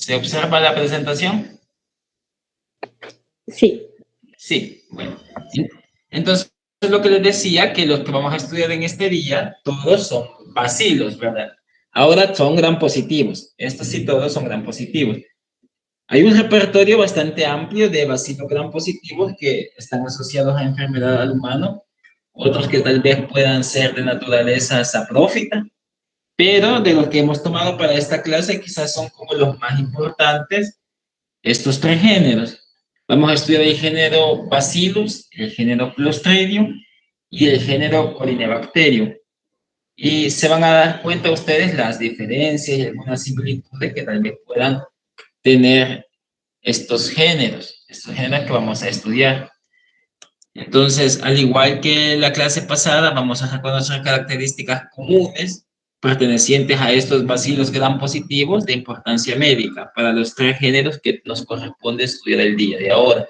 ¿Se observa la presentación? Sí. Sí, bueno. Entonces, lo que les decía, que los que vamos a estudiar en este día, todos son bacilos, ¿verdad? Ahora son gram positivos. Estos sí todos son gram positivos. Hay un repertorio bastante amplio de bacilos gram positivos que están asociados a enfermedad al humano, otros que tal vez puedan ser de naturaleza saprófita, pero de los que hemos tomado para esta clase quizás son como los más importantes estos tres géneros. Vamos a estudiar el género Bacillus, el género Clostridium y el género Corynebacterium. Y se van a dar cuenta ustedes las diferencias y algunas similitudes que tal vez puedan tener estos géneros que vamos a estudiar. Entonces, al igual que la clase pasada, vamos a reconocer características comunes pertenecientes a estos bacilos gram positivos de importancia médica para los tres géneros que nos corresponde estudiar el día de ahora.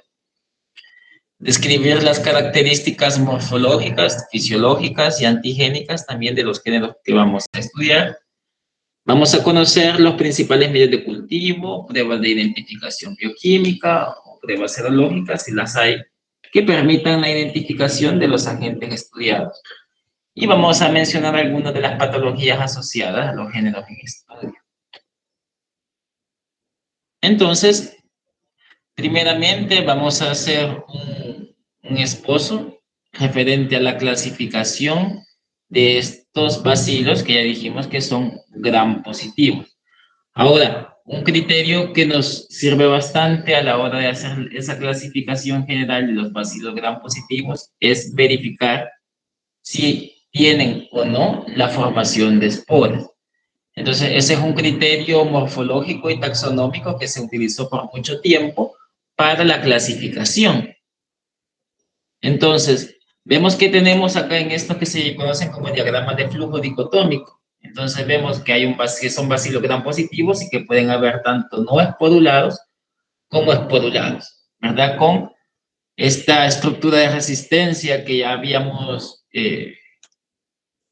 Describir las características morfológicas, fisiológicas y antigénicas también de los géneros que vamos a estudiar. Vamos a conocer los principales medios de cultivo, pruebas de identificación bioquímica o pruebas serológicas, si las hay, que permitan la identificación de los agentes estudiados. Y vamos a mencionar algunas de las patologías asociadas a los géneros en estudio. Entonces, primeramente vamos a hacer un esbozo referente a la clasificación de estos bacilos que ya dijimos que son gram positivos. Ahora, un criterio que nos sirve bastante a la hora de hacer esa clasificación general de los bacilos gram positivos es verificar si tienen o no la formación de esporas. Entonces, ese es un criterio morfológico y taxonómico que se utilizó por mucho tiempo para la clasificación. Entonces, vemos que tenemos acá en esto que se conocen como diagramas de flujo dicotómico. Entonces, vemos que que son bacilos gram positivos y que pueden haber tanto no esporulados como esporulados, ¿verdad? Con esta estructura de resistencia que ya habíamos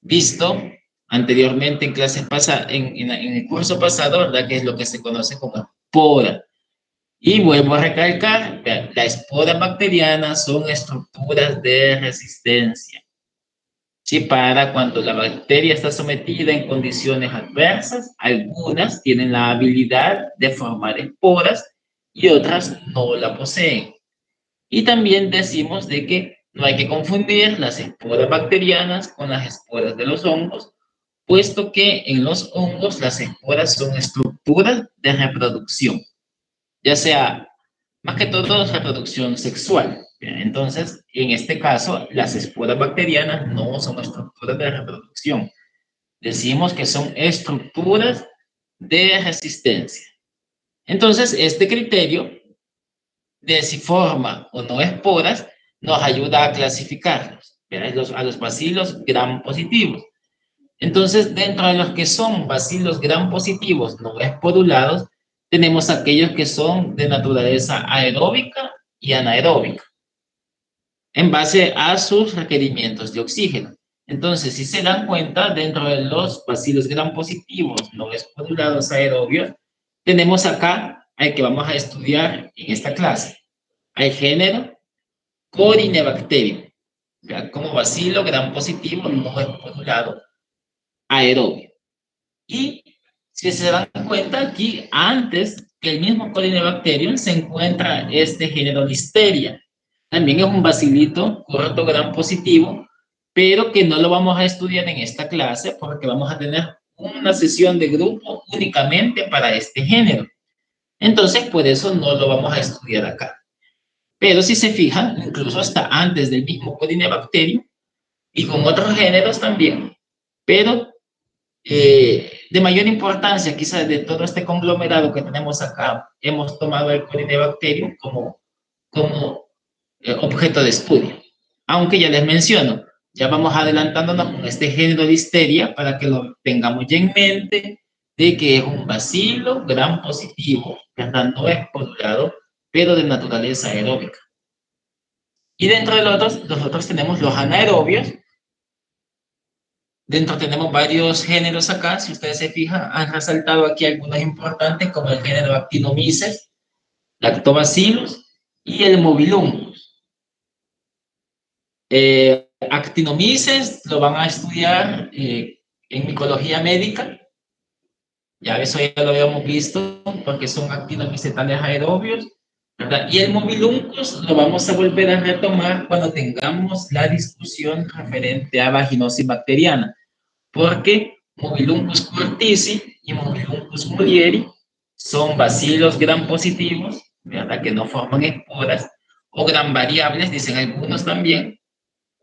visto anteriormente en clases pasadas, en el curso pasado, ¿verdad? Que es lo que se conoce como espora. Y vuelvo a recalcar, las esporas bacterianas son estructuras de resistencia. Sí, para cuando la bacteria está sometida en condiciones adversas, algunas tienen la habilidad de formar esporas y otras no la poseen. Y también decimos de que no hay que confundir las esporas bacterianas con las esporas de los hongos, puesto que en los hongos las esporas son estructuras de reproducción, ya sea más que todo reproducción sexual. Entonces, en este caso, las esporas bacterianas no son estructuras de reproducción. Decimos que son estructuras de resistencia. Entonces, este criterio de si forma o no esporas nos ayuda a clasificarlos, a los bacilos gram positivos. Entonces, dentro de los que son bacilos gram positivos no esporulados, tenemos aquellos que son de naturaleza aeróbica y anaeróbica, en base a sus requerimientos de oxígeno. Entonces, si se dan cuenta, dentro de los bacilos gram positivos no esporulados aerobios, tenemos acá al que vamos a estudiar en esta clase, al género Corynebacterium, como bacilo gram positivo no esporulado aerobio. Y si se dan cuenta aquí, antes que el mismo Corynebacterium se encuentra este género Listeria. También es un bacilito corto gram positivo, pero que no lo vamos a estudiar en esta clase porque vamos a tener una sesión de grupo únicamente para este género. Entonces, por eso no lo vamos a estudiar acá. Pero si se fijan, incluso hasta antes del mismo Corynebacterium y con otros géneros también, pero de mayor importancia, quizás de todo este conglomerado que tenemos acá, hemos tomado el Corynebacterium como objeto de estudio. Aunque ya les menciono, ya vamos adelantándonos con este género Listeria para que lo tengamos ya en mente de que es un bacilo gram positivo, ¿verdad? No esporulado, pero de naturaleza aeróbica. Y dentro de los otros tenemos los anaerobios, Dentro tenemos varios géneros acá, si ustedes se fijan, han resaltado aquí algunos importantes como el género Actinomyces, Lactobacillus y el Mobiluncus. Actinomyces lo van a estudiar en micología médica, ya eso ya lo habíamos visto porque son actinomycetales aerobios, ¿verdad? Y el Mobiluncus lo vamos a volver a retomar cuando tengamos la discusión referente a vaginosis bacteriana, porque Mobiluncus curtici y Mobiluncus mullieri son bacilos gram positivos, ¿verdad? Que no forman esporas, o gram variables, dicen algunos también,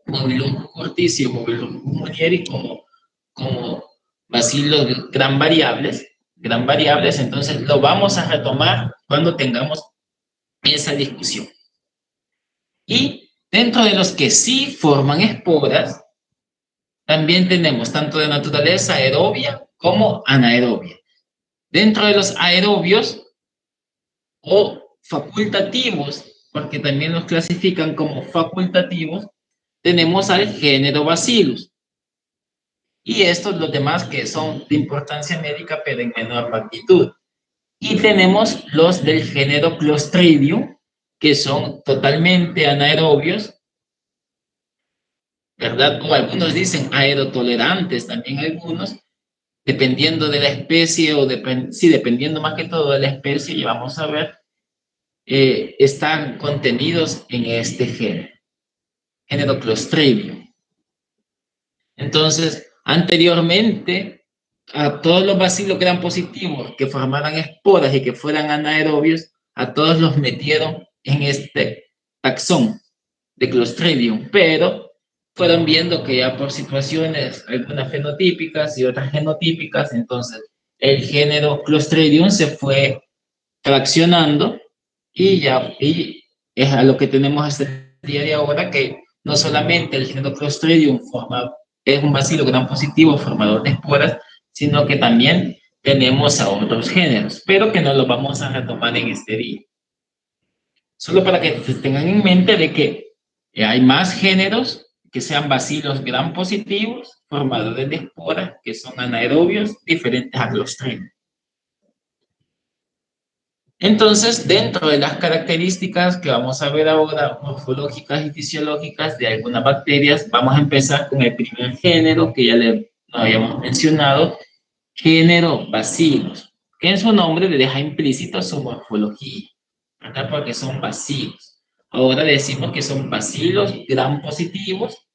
Mobiluncus curtici o Mobiluncus mullieri como bacilos gran variables, entonces lo vamos a retomar cuando tengamos esa discusión. Y dentro de los que sí forman esporas, también tenemos tanto de naturaleza aerobia como anaerobia. Dentro de los aerobios o facultativos, porque también los clasifican como facultativos, tenemos al género Bacillus. Y estos los demás que son de importancia médica pero en menor magnitud. Y tenemos los del género Clostridium, que son totalmente anaerobios, ¿verdad? O algunos dicen aerotolerantes, también algunos, dependiendo de la especie o sí, dependiendo más que todo de la especie, y vamos a ver, están contenidos en este género Clostridium. Entonces, anteriormente, a todos los bacilos gram positivos que formaran esporas y que fueran anaerobios, a todos los metieron en este taxón de Clostridium, pero fueron viendo que ya por situaciones, algunas fenotípicas y otras genotípicas, entonces el género Clostridium se fue fraccionando y es a lo que tenemos hasta el día de ahora, que no solamente el género Clostridium es un bacilo gram positivo formador de esporas, sino que también tenemos a otros géneros, pero que no los vamos a retomar en este día. Solo para que tengan en mente de que hay más géneros que sean bacilos gram positivos, formadores de esporas, que son anaerobios, diferentes a Clostridium. Entonces, dentro de las características que vamos a ver ahora, morfológicas y fisiológicas de algunas bacterias, vamos a empezar con el primer género que ya le habíamos mencionado, género Bacillus, que en su nombre le deja implícito su morfología, ¿verdad? Porque son bacilos. Ahora decimos que son bacilos gram positivos,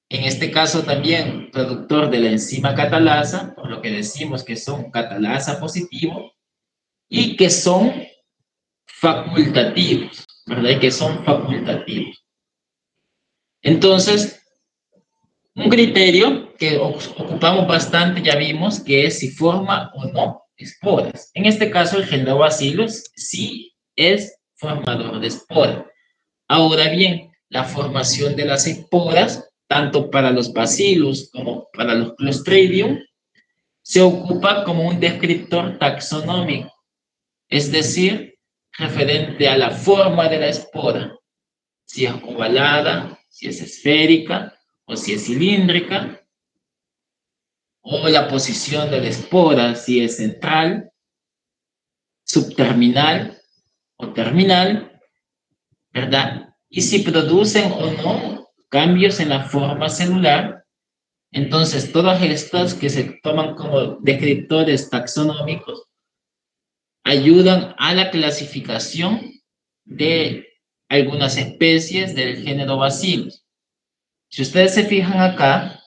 en este caso también productor de la enzima catalasa, por lo que decimos que son catalasa positivos, y que son facultativos, ¿verdad? Y que son facultativos. Entonces, un criterio que ocupamos bastante, ya vimos, que es si forma o no esporas. En este caso, el género Bacillus sí es formador de esporas. Ahora bien, la formación de las esporas, tanto para los Bacillus como para los Clostridium, se ocupa como un descriptor taxonómico, es decir, referente a la forma de la espora, si es ovalada, si es esférica o si es cilíndrica, o la posición de la espora, si es central, subterminal o terminal, ¿verdad? Y si producen o no cambios en la forma celular. Entonces, todas estas que se toman como descriptores taxonómicos ayudan a la clasificación de algunas especies del género Bacillus. Si ustedes se fijan acá,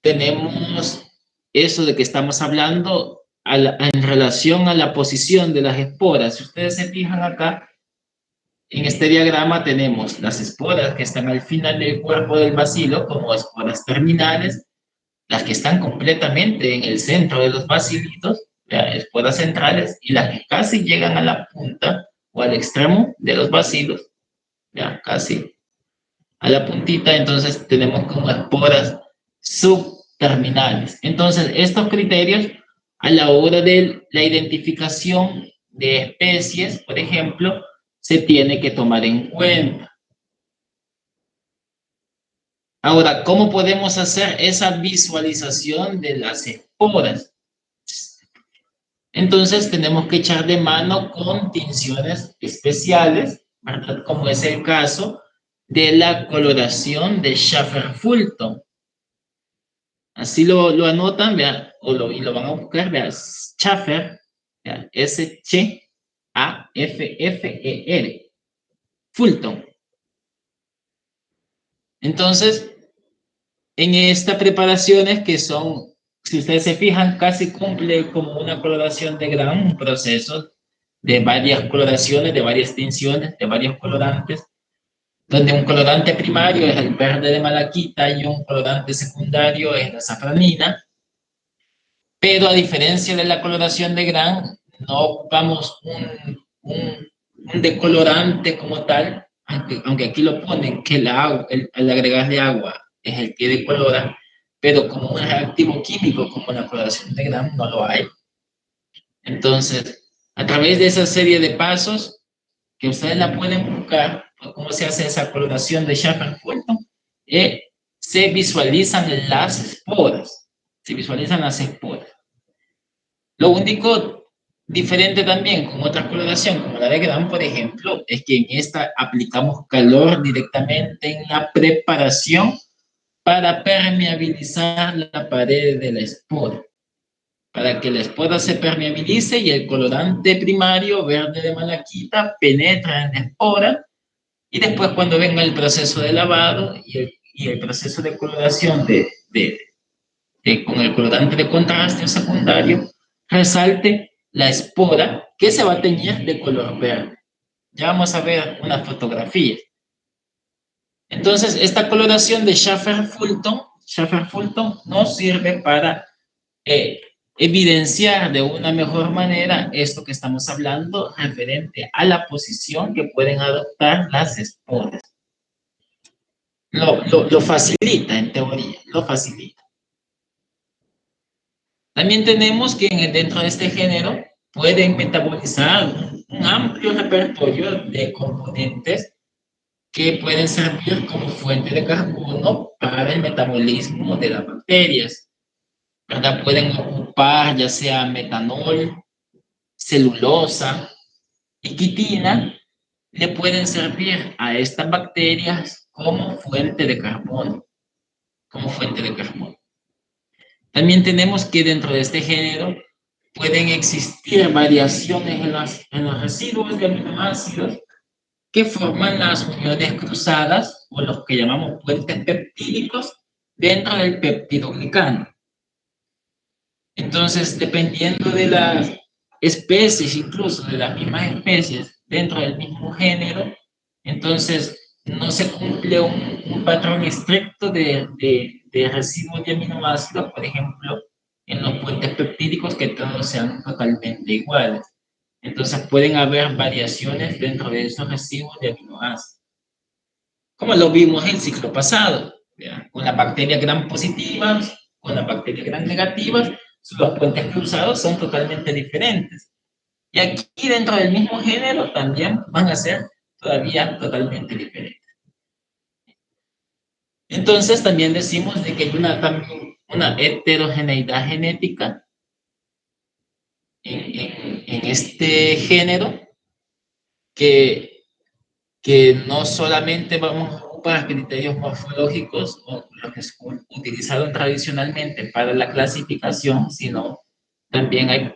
tenemos eso de que estamos hablando en relación a la posición de las esporas. Si ustedes se fijan acá, en este diagrama tenemos las esporas que están al final del cuerpo del bacilo como esporas terminales, las que están completamente en el centro de los bacilitos, esporas centrales, y las que casi llegan a la punta o al extremo de los bacilos, ya casi a la puntita, entonces tenemos como esporas subterminales. Entonces, estos criterios a la hora de la identificación de especies, por ejemplo, se tiene que tomar en cuenta. Ahora, ¿cómo podemos hacer esa visualización de las esporas? Entonces tenemos que echar de mano con tinciones especiales, ¿verdad? Como es el caso de la coloración de Schaffer-Fulton. Así lo anotan, vean, y lo van a buscar, vean, Schaffer, vean, S-H-A-F-F-E-R, Fulton. Entonces, en estas preparaciones que son, si ustedes se fijan, casi cumple como una coloración de gran un proceso de varias coloraciones, de varias tinciones, de varios colorantes, donde un colorante primario es el verde de malaquita y un colorante secundario es la safranina, pero a diferencia de la coloración de gran, no ocupamos un decolorante como tal, aunque aquí lo ponen que al agregarle agua es el que decolora, pero como un reactivo químico como la coloración de gran no lo hay. Entonces, a través de esa serie de pasos, que ustedes la pueden buscar, cómo se hace esa coloración de Schaffer-Fulton, se visualizan las esporas, se visualizan las esporas. Lo único diferente también con otra coloración, como la de Gran, por ejemplo, es que en esta aplicamos calor directamente en la preparación para permeabilizar la pared de la espora, para que la espora se permeabilice y el colorante primario, verde de malaquita, penetra en la espora y después cuando venga el proceso de lavado y el proceso de coloración con el colorante de contraste secundario, resalte la espora que se va a teñir de color verde. Ya vamos a ver una fotografía. Entonces, esta coloración de Schaffer-Fulton nos sirve para evidenciar de una mejor manera esto que estamos hablando referente a la posición que pueden adoptar las esporas. Lo facilita en teoría, lo facilita. También tenemos que dentro de este género pueden metabolizar un amplio repertorio de componentes que pueden servir como fuente de carbono para el metabolismo de las bacterias, ¿verdad? Pueden ocupar ya sea metanol, celulosa y quitina, le pueden servir a estas bacterias como fuente de carbono, como fuente de carbono. También tenemos que dentro de este género pueden existir variaciones en los residuos de aminoácidos que forman las uniones cruzadas o los que llamamos puentes peptídicos dentro del peptidoglicano. Entonces, dependiendo de las especies, incluso de las mismas especies dentro del mismo género, entonces no se cumple un patrón estricto de residuos de aminoácidos, por ejemplo, en los puentes peptídicos que todos sean totalmente iguales. Entonces pueden haber variaciones dentro de esos residuos de aminoácidos. Como lo vimos en el ciclo pasado, ¿ya? Con las bacterias gram positivas, con las bacterias gram negativas, los puentes cruzados son totalmente diferentes. Y aquí dentro del mismo género también van a ser todavía totalmente diferentes. Entonces también decimos de que hay también una heterogeneidad genética en este género que, que no solamente vamos a ocupar criterios morfológicos o los que se utilizaron tradicionalmente para la clasificación, sino también hay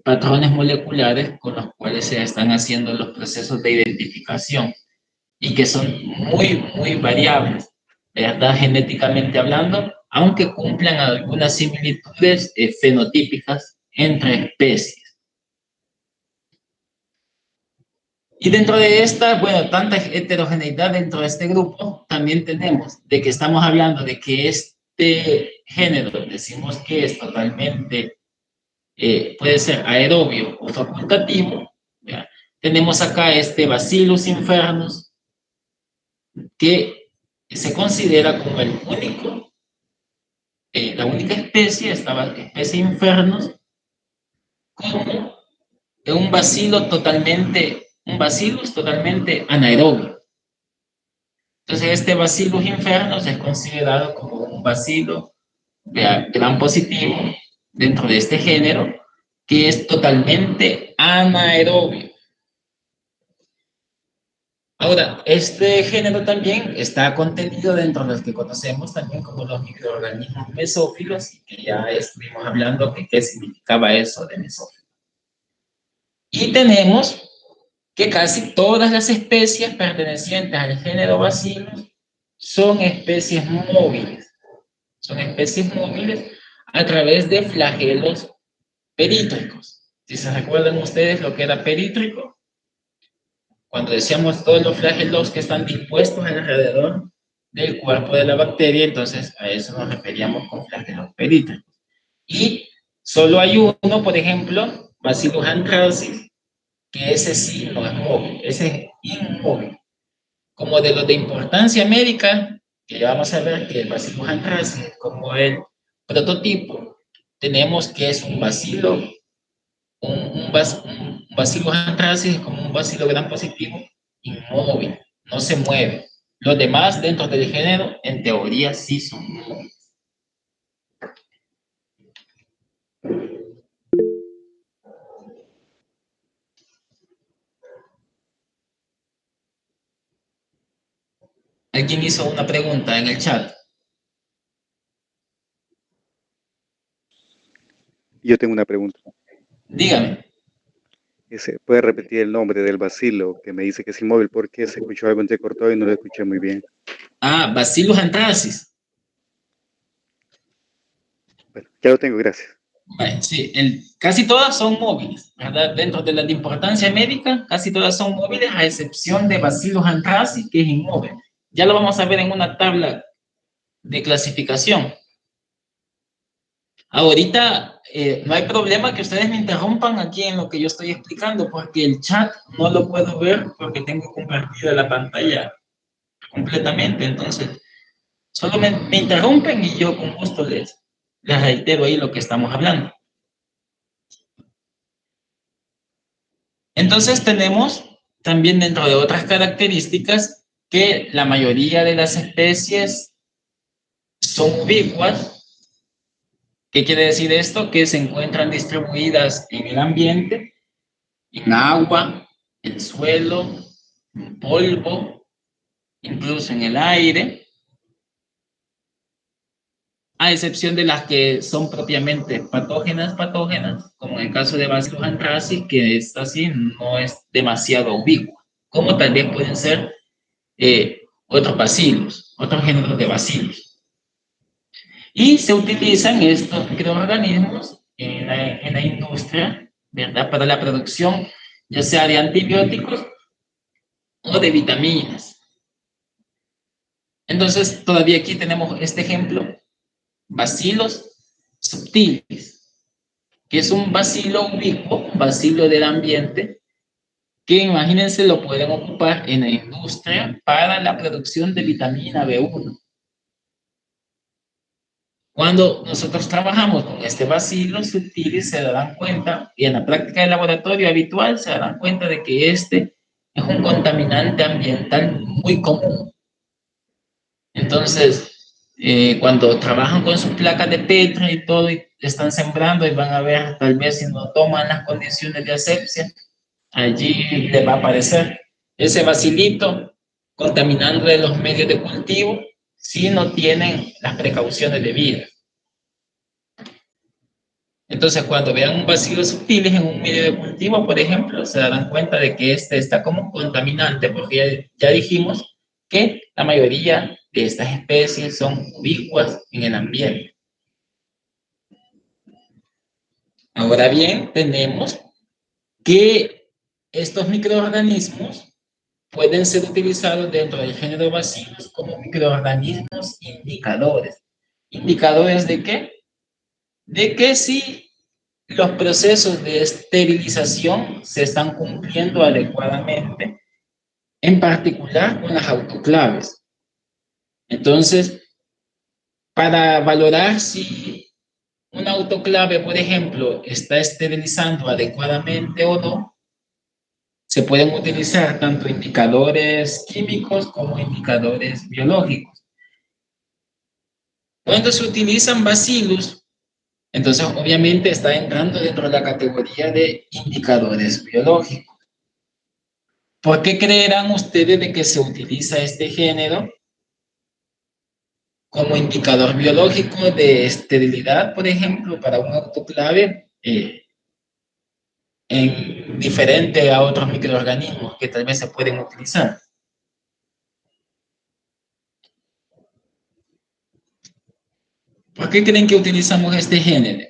patrones moleculares con los cuales se están haciendo los procesos de identificación y que son muy variables, ¿verdad? Genéticamente hablando, aunque cumplan algunas similitudes fenotípicas entre especies. Y dentro de esta, bueno, tanta heterogeneidad dentro de este grupo, también tenemos de que estamos hablando de que este género, decimos que es totalmente, puede ser aerobio o facultativo, ¿ya? Tenemos acá este Bacillus infernus, que se considera como el único, la única especie, esta especie infernus, como un bacilo totalmente un bacillus totalmente anaerobio. Entonces, este bacillus infernos es considerado como un bacilo gran positivo dentro de este género, que es totalmente anaerobio. Ahora, este género también está contenido dentro de los que conocemos también como los microorganismos mesófilos, que ya estuvimos hablando de qué significaba eso de mesófilo. Y tenemos que casi todas las especies pertenecientes al género Bacillus son especies móviles. Son especies móviles a través de flagelos perítricos. Si se recuerdan ustedes lo que era perítrico, cuando decíamos todos los flagelos que están dispuestos alrededor del cuerpo de la bacteria, entonces a eso nos referíamos con flagelos perítricos. Y solo hay uno, por ejemplo, Bacillus anthracis, que ese sí no es móvil, ese es inmóvil. Como de los de importancia médica, que ya vamos a ver que el Bacillus anthracis, como el prototipo, tenemos que es un bacilo, un Bacillus anthracis es como un bacilo gran positivo inmóvil, no se mueve. Los demás dentro del género, en teoría, sí son móviles. ¿Alguien hizo una pregunta en el chat? Yo tengo una pregunta. Dígame. ¿Puede repetir el nombre del bacilo que me dice que es inmóvil? Porque se escuchó algo entrecortado y no lo escuché muy bien. Ah, Bacillus anthracis. Bueno, ya lo tengo, gracias. Sí, casi todas son móviles, ¿verdad? Dentro de la de importancia médica, casi todas son móviles, a excepción de Bacillus anthracis, que es inmóvil. Ya lo vamos a ver en una tabla de clasificación. Ahorita no hay problema que ustedes me interrumpan aquí en lo que yo estoy explicando, porque el chat no lo puedo ver porque tengo compartida la pantalla completamente. Entonces, solo me interrumpen y yo con gusto les reitero ahí lo que estamos hablando. Entonces tenemos también dentro de otras características que la mayoría de las especies son ubicuas. ¿Qué quiere decir esto? Que se encuentran distribuidas en el ambiente, en agua, en suelo, en polvo, incluso en el aire, a excepción de las que son propiamente patógenas, como en el caso de Bacillus anthracis, que esta sí no es demasiado ubicua, como también pueden ser otros bacilos, otros géneros de bacilos. Y se utilizan estos microorganismos en la industria, ¿verdad? Para la producción, ya sea de antibióticos o de vitaminas. Entonces, todavía aquí tenemos este ejemplo, bacilos subtilis, que es un bacilo ubicuo, un bacilo del ambiente, que imagínense lo pueden ocupar en la industria para la producción de vitamina B1. Cuando nosotros trabajamos con este bacilo subtilis, se darán cuenta, y en la práctica de laboratorio habitual, se darán cuenta de que este es un contaminante ambiental muy común. Entonces, cuando trabajan con sus placas de Petri y todo, y están sembrando y van a ver, tal vez si no toman las condiciones de asepsia, allí les va a aparecer ese bacilito contaminando de los medios de cultivo si no tienen las precauciones debidas. Entonces, cuando vean un bacilo sutiles en un medio de cultivo, por ejemplo, se darán cuenta de que este está como contaminante, porque ya dijimos que la mayoría de estas especies son ubicuas en el ambiente. Ahora bien, tenemos que estos microorganismos pueden ser utilizados dentro del género Bacillus como microorganismos indicadores. ¿Indicadores de qué? De que si los procesos de esterilización se están cumpliendo adecuadamente, en particular con las autoclaves. Entonces, para valorar si una autoclave, por ejemplo, está esterilizando adecuadamente o no, se pueden utilizar tanto indicadores químicos como indicadores biológicos. Cuando se utilizan bacillus, entonces obviamente está entrando dentro de la categoría de indicadores biológicos. ¿Por qué creerán ustedes de que se utiliza este género como indicador biológico de esterilidad, por ejemplo, para un autoclave en diferente a otros microorganismos que tal vez se pueden utilizar? ¿Por qué creen que utilizamos este género?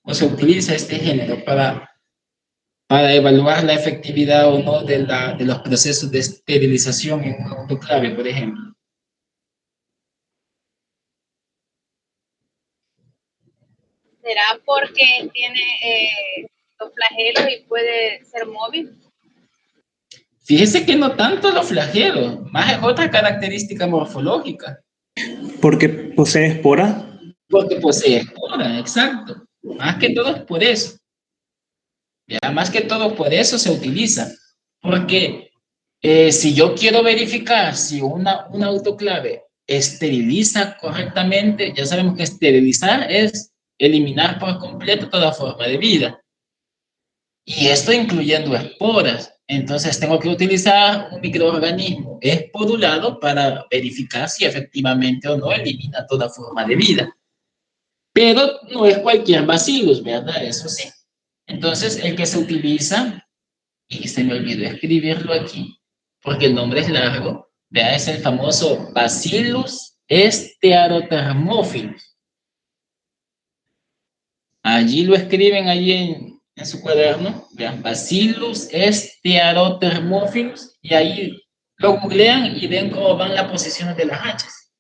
O se utiliza este género para evaluar la efectividad o no de los procesos de esterilización en un autoclave, por ejemplo. ¿Será porque tiene los flagelos y puede ser móvil? Fíjese que no tanto los flagelos, más es otra característica morfológica. Porque posee espora. Porque posee espora, exacto. Más que todo es por eso. Ya, más que todo por eso se utiliza. Porque si yo quiero verificar si una autoclave esteriliza correctamente, ya sabemos que esterilizar es eliminar por completo toda forma de vida. Y esto incluyendo esporas. Entonces tengo que utilizar un microorganismo esporulado para verificar si efectivamente o no elimina toda forma de vida. Pero no es cualquier bacillus, ¿verdad? Eso sí. Entonces el que se utiliza, y se me olvidó escribirlo aquí, porque el nombre es largo, ¿verdad? Es el famoso Bacillus stearothermophilus. Allí lo escriben, allí en su cuaderno, vean, Bacillus stearothermophilus, y ahí lo googlean y ven cómo van las posiciones de las hachas.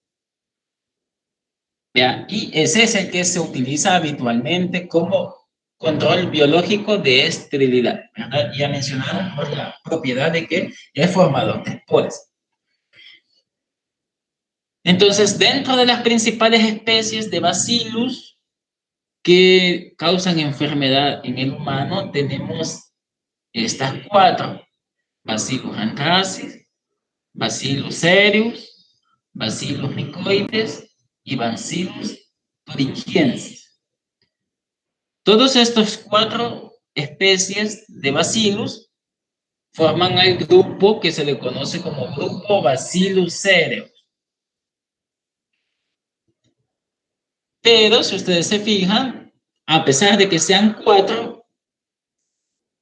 ¿Ya? Y ese es el que se utiliza habitualmente como control biológico de esterilidad. ¿Verdad? Ya mencionaron por la propiedad de que es formador de esporas. Entonces, dentro de las principales especies de Bacillus que causan enfermedad en el humano, tenemos estas 4: Bacillus anthracis, Bacillus cereus, Bacillus mycoides y Bacillus thuringiensis. Todos estos 4 especies de Bacillus forman el grupo que se le conoce como grupo Bacillus cereus. Pero si ustedes se fijan, a pesar de que sean 4,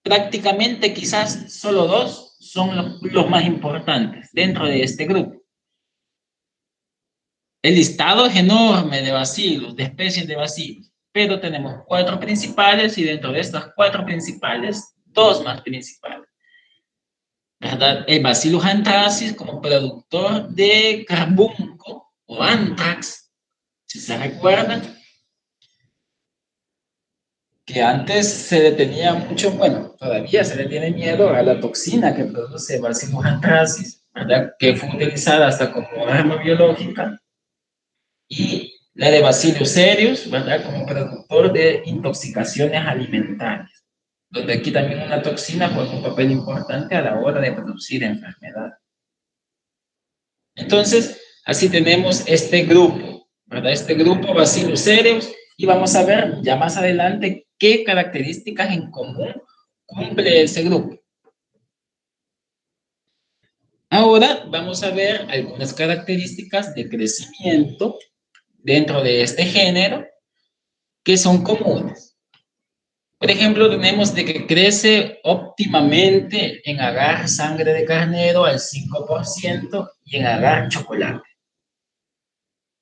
prácticamente quizás solo 2 son los más importantes dentro de este grupo. El listado es enorme de bacillus, de especies de bacillus, pero tenemos 4 principales y dentro de estas 4 principales, 2 más principales. ¿Verdad? El Bacillus anthracis como productor de carbunco o anthrax, si se recuerdan, que antes se le tenía mucho, bueno, todavía se le tiene miedo a la toxina que produce Bacillus anthracis, ¿verdad? Que fue utilizada hasta como arma biológica, y la de Bacillus cereus, ¿verdad? Como productor de intoxicaciones alimentarias, donde aquí también una toxina juega un papel importante a la hora de producir enfermedad. Entonces, así tenemos este grupo, ¿verdad? Este grupo Bacillus cereus, y vamos a ver ya más adelante qué características en común cumple ese grupo. Ahora vamos a ver algunas características de crecimiento dentro de este género que son comunes. Por ejemplo, tenemos de que crece óptimamente en agar sangre de carnero al 5% y en agar chocolate.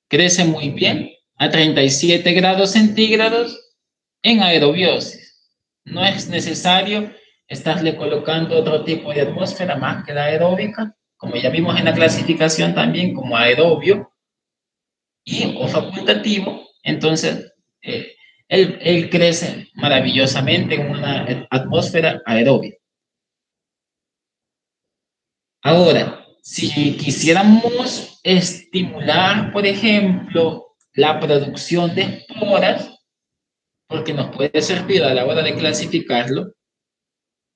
Crece muy bien a 37 grados centígrados en aerobiosis. No es necesario estarle colocando otro tipo de atmósfera más que la aeróbica, como ya vimos en la clasificación también como aerobio o facultativo. Entonces, él crece maravillosamente en una atmósfera aerobia. Ahora, si quisiéramos estimular, por ejemplo, la producción de esporas, porque nos puede servir a la hora de clasificarlo,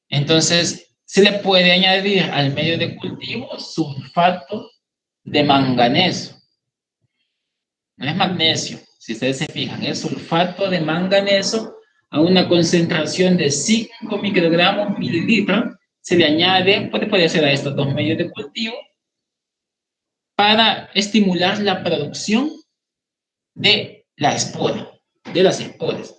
entonces se le puede añadir al medio de cultivo sulfato de manganeso. No es magnesio, si ustedes se fijan, es sulfato de manganeso a una concentración de 5 microgramos mililitros. Se le añade, puede ser a estos dos medios de cultivo, para estimular la producción de la espora, de las esporas.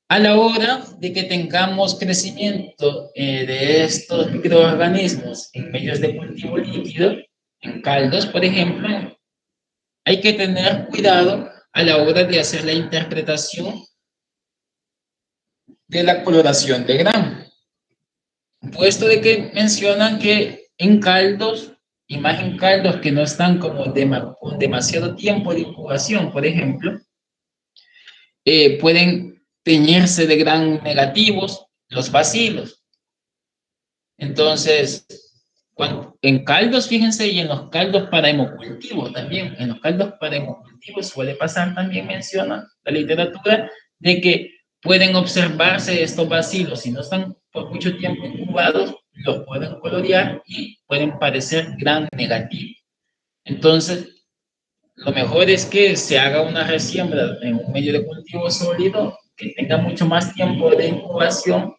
A la hora de que tengamos crecimiento de estos microorganismos en medios de cultivo líquido, en caldos, por ejemplo, hay que tener cuidado a la hora de hacer la interpretación de la coloración de grano. Puesto de que mencionan que en caldos, y más en caldos que no están como con demasiado tiempo de incubación, por ejemplo, pueden teñirse de gran negativos los bacilos. Entonces, en caldos, fíjense, y en los caldos para hemocultivo también, en los caldos para hemocultivo suele pasar también, menciona la literatura, de que pueden observarse estos bacilos, si no están por mucho tiempo incubados, los pueden colorear y pueden parecer gran negativo. Entonces, lo mejor es que se haga una resiembra en un medio de cultivo sólido que tenga mucho más tiempo de incubación,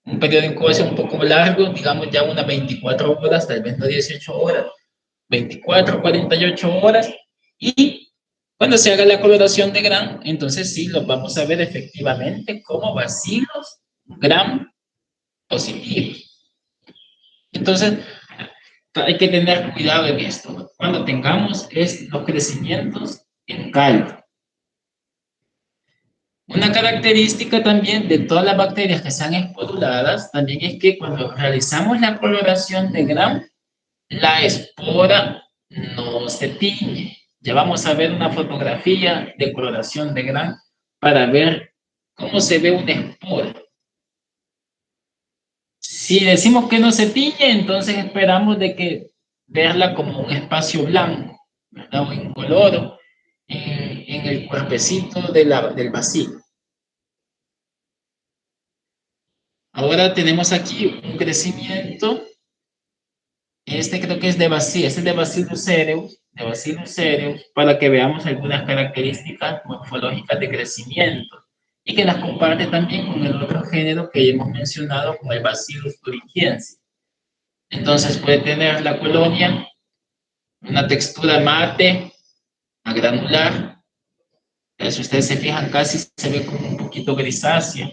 un periodo de incubación un poco largo, digamos ya unas 24 horas, tal vez no 18 horas, 24, 48 horas, y cuando se haga la coloración de grano, entonces sí los vamos a ver efectivamente como bacilos gram positivos. Entonces, hay que tener cuidado en esto, cuando tengamos los crecimientos en caldo. Una característica también de todas las bacterias que sean esporuladas también es que cuando realizamos la coloración de grano, la espora no se tiñe. Ya vamos a ver una fotografía de coloración de grano para ver cómo se ve una espora. Si decimos que no se tiñe, entonces esperamos de que verla como un espacio blanco, ¿verdad? O incoloro en el cuerpecito del bacilo. Ahora tenemos aquí un crecimiento. Este creo que es de Bacillus, este es de Bacillus cereus, para que veamos algunas características morfológicas de crecimiento y que las comparte también con el otro género que hemos mencionado, con el Bacillus thuringiensis. Entonces puede tener la colonia una textura mate a granular. Si ustedes se fijan, casi se ve como un poquito grisácea.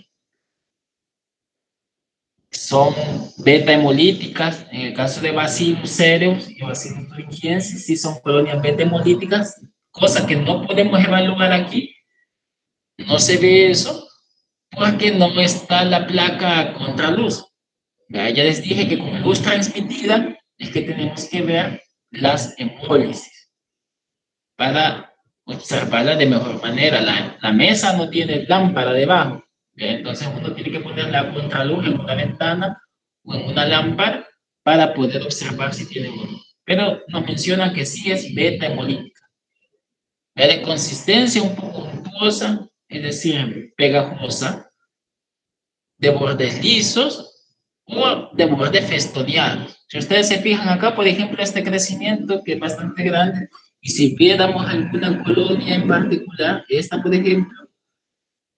Son beta hemolíticas. En el caso de Bacillus cereus y Bacillus thuringiensis, sí son colonias beta hemolíticas, cosa que no podemos evaluar aquí. No se ve eso porque no está la placa contraluz. Ya les dije que con luz transmitida es que tenemos que ver las hemólisis para observarla de mejor manera. La mesa no tiene lámpara debajo, entonces uno tiene que poner la contraluz en una ventana o en una lámpara para poder observar si tiene uno. Pero nos mencionan que sí es beta hemolítica. De consistencia un poco untuosa, es decir, pegajosa, de bordes lisos o de bordes festoneados. Si ustedes se fijan acá, por ejemplo, este crecimiento que es bastante grande, y si viéramos alguna colonia en particular, esta por ejemplo,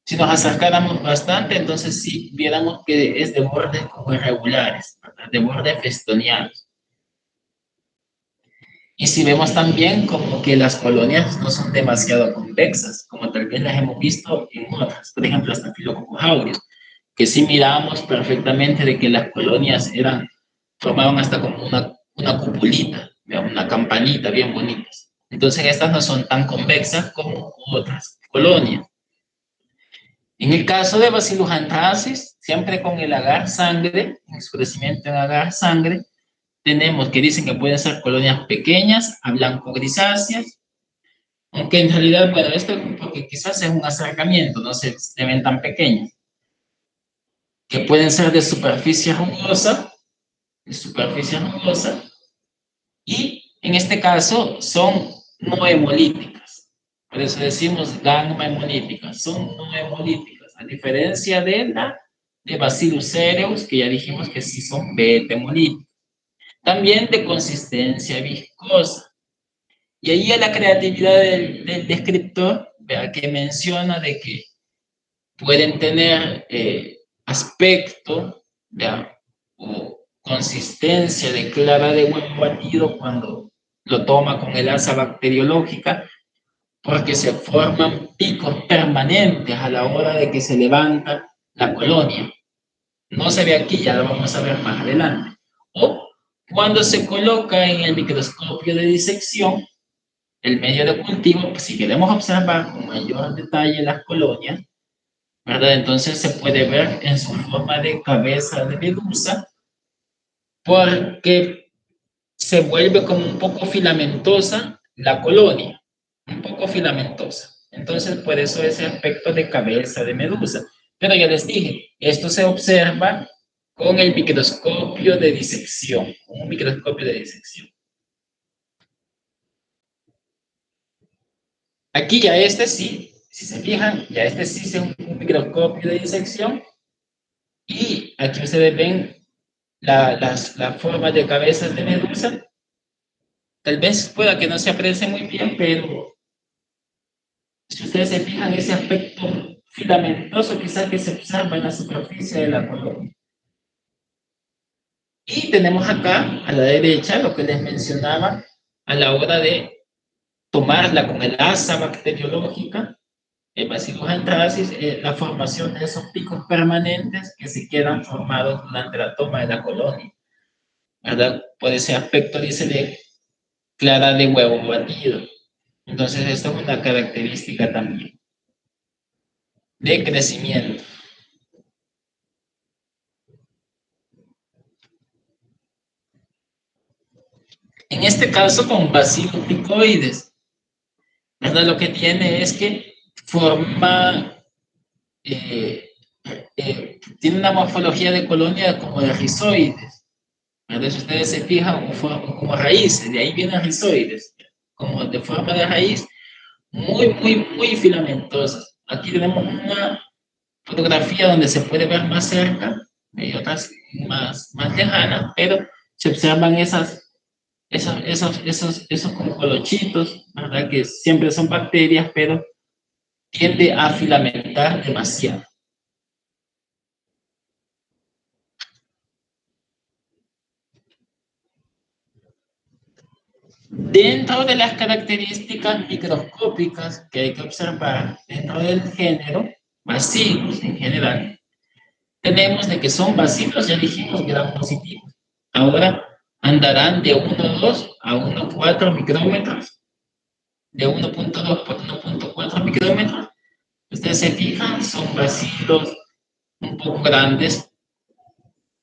si nos acercáramos bastante, entonces sí viéramos que es de bordes como irregulares, ¿verdad? De bordes festoneados. Y si vemos también como que las colonias no son demasiado convexas, como tal vez las hemos visto en otras, por ejemplo, Staphylococcus aureus, que sí mirábamos perfectamente de que las colonias formaban hasta como una cupulita, una campanita bien bonitas. Entonces estas no son tan convexas como otras colonias. En el caso de Bacillus anthracis, siempre con el agar sangre, oscurecimiento en agar sangre, tenemos que dicen que pueden ser colonias pequeñas a blanco-grisáceas, aunque en realidad, bueno, esto porque quizás es un acercamiento, no se ven tan pequeñas, que pueden ser de superficie rugosa, y en este caso son no hemolíticas. Por eso decimos gamma hemolíticas, son no hemolíticas, a diferencia de la de Bacillus cereus, que ya dijimos que sí son beta-hemolíticos. También de consistencia viscosa. Y ahí a la creatividad del descriptor, vea que menciona de que pueden tener aspecto, vea, o consistencia de clara de huevo batido cuando lo toma con el asa bacteriológica, porque se forman picos permanentes a la hora de que se levanta la colonia. No se ve aquí, ya lo vamos a ver más adelante. O cuando se coloca en el microscopio de disección, el medio de cultivo, pues si queremos observar con mayor detalle las colonias, ¿verdad? Entonces se puede ver en su forma de cabeza de medusa, porque se vuelve como un poco filamentosa la colonia, un poco filamentosa. Entonces, por eso ese aspecto de cabeza de medusa. Pero ya les dije, esto se observa con el microscopio de disección, un microscopio de disección. Aquí ya este sí, si se fijan, ya este sí es un microscopio de disección. Y aquí ustedes ven la forma de cabezas de medusa. Tal vez pueda que no se aprecie muy bien, pero si ustedes se fijan, ese aspecto filamentoso quizás que se observa en la superficie de la colonia. Y tenemos acá a la derecha lo que les mencionaba a la hora de tomarla con el asa bacteriológica, el Bacillus anthracis, la formación de esos picos permanentes que se quedan formados durante la toma de la colonia, ¿verdad? Por ese aspecto, dice, de clara de huevo batido. Entonces, esto es una característica también de crecimiento. En este caso, con Bacillus picoides, ¿verdad? Lo que tiene es que forma, tiene una morfología de colonia como de rizoides. ¿Verdad? Si ustedes se fijan, como raíces, de ahí vienen rizoides, como de forma de raíz, muy filamentosas. Aquí tenemos una fotografía donde se puede ver más cerca, y otras más lejanas, pero se observan esos como colochitos, ¿verdad? Que siempre son bacterias, pero tiende a filamentar demasiado. Dentro de las características microscópicas que hay que observar dentro del género, Bacillus en general, tenemos de que son bacilos, ya dijimos, gram positivos. Ahora andarán de 1,2 a 1,4 micrómetros, de 1,2 por 1,4 micrómetros. Ustedes se fijan, son bacilos un poco grandes.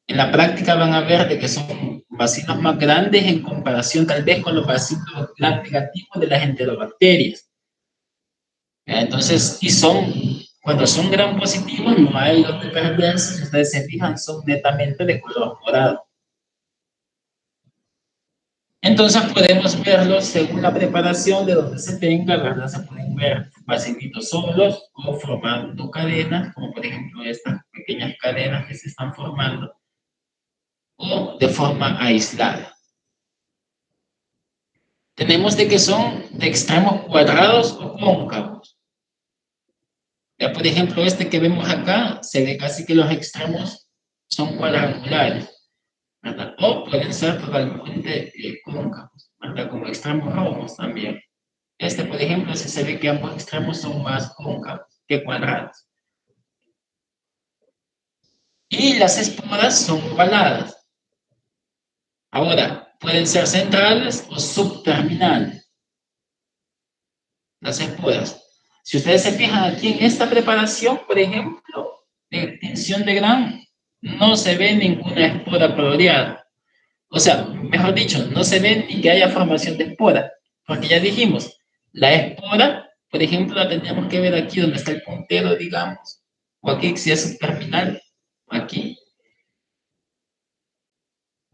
En la práctica van a ver de que son bacilos más grandes en comparación tal vez con los bacilos gram negativos de las enterobacterias. Entonces, cuando son gram positivos, no hay donde perderse. Si ustedes se fijan, son netamente de color morado. Entonces podemos verlos según la preparación de donde se tenga, ¿verdad? Se pueden ver bacilitos solos o formando cadenas, como por ejemplo estas pequeñas cadenas que se están formando, o de forma aislada. Tenemos de que son de extremos cuadrados o cóncavos. Ya por ejemplo este que vemos acá, se ve casi que los extremos son cuadrangulares, ¿verdad? O pueden ser totalmente cóncavos, ¿verdad? Como extremos rojos también. Este, por ejemplo, se ve que ambos extremos son más cóncavos que cuadrados. Y las esporas son ovaladas. Ahora, pueden ser centrales o subterminales. Las esporas. Si ustedes se fijan aquí en esta preparación, por ejemplo, de tinción de Gram, no se ve ninguna espora coloreada. O sea, mejor dicho, no se ve ni que haya formación de espora, porque ya dijimos, la espora, por ejemplo, la tendríamos que ver aquí donde está el puntero, digamos, o aquí si es subterminal, aquí,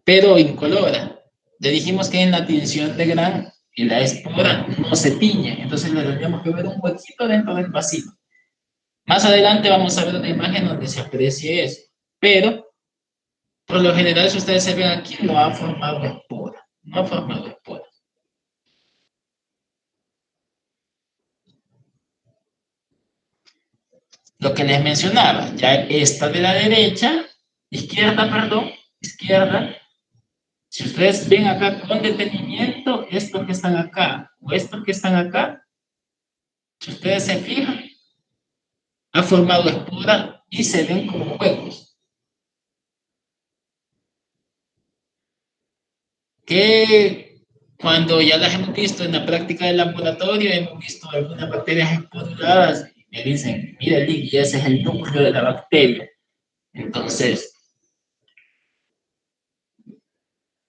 pero incolora. Le dijimos que en la tinción de Gram y la espora no se tiñe, entonces le tendríamos que ver un huequito dentro del vacío. Más adelante vamos a ver una imagen donde se aprecie eso. pero por lo general, si ustedes se ven aquí, no ha formado espora. No ha formado espora. Lo que les mencionaba, ya esta de la derecha, izquierda, si ustedes ven acá con detenimiento, estos que están acá o estos que están acá, si ustedes se fijan, ha formado espora y se ven como huecos. Que cuando ya las hemos visto en la práctica del laboratorio, hemos visto algunas bacterias esporuladas, me dicen, mira, Lick, ese es el núcleo de la bacteria. Entonces,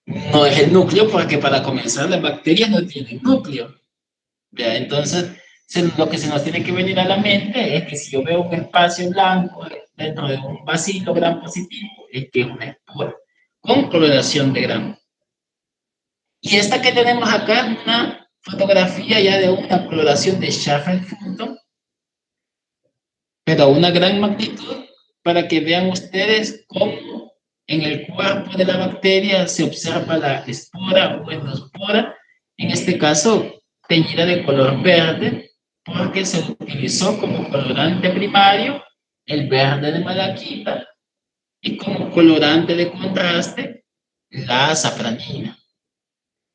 no es el núcleo porque para comenzar las bacterias no tienen núcleo. ¿Ya? Entonces, lo que se nos tiene que venir a la mente es que si yo veo un espacio blanco dentro de un bacilo gram positivo, es que es una espora con coloración de gram. Y esta que tenemos acá es una fotografía ya de una coloración de Schaffer-Fulton, pero a una gran magnitud, para que vean ustedes cómo en el cuerpo de la bacteria se observa la espora o endospora, en este caso teñida de color verde, porque se utilizó como colorante primario el verde de malaquita y como colorante de contraste la azafranina.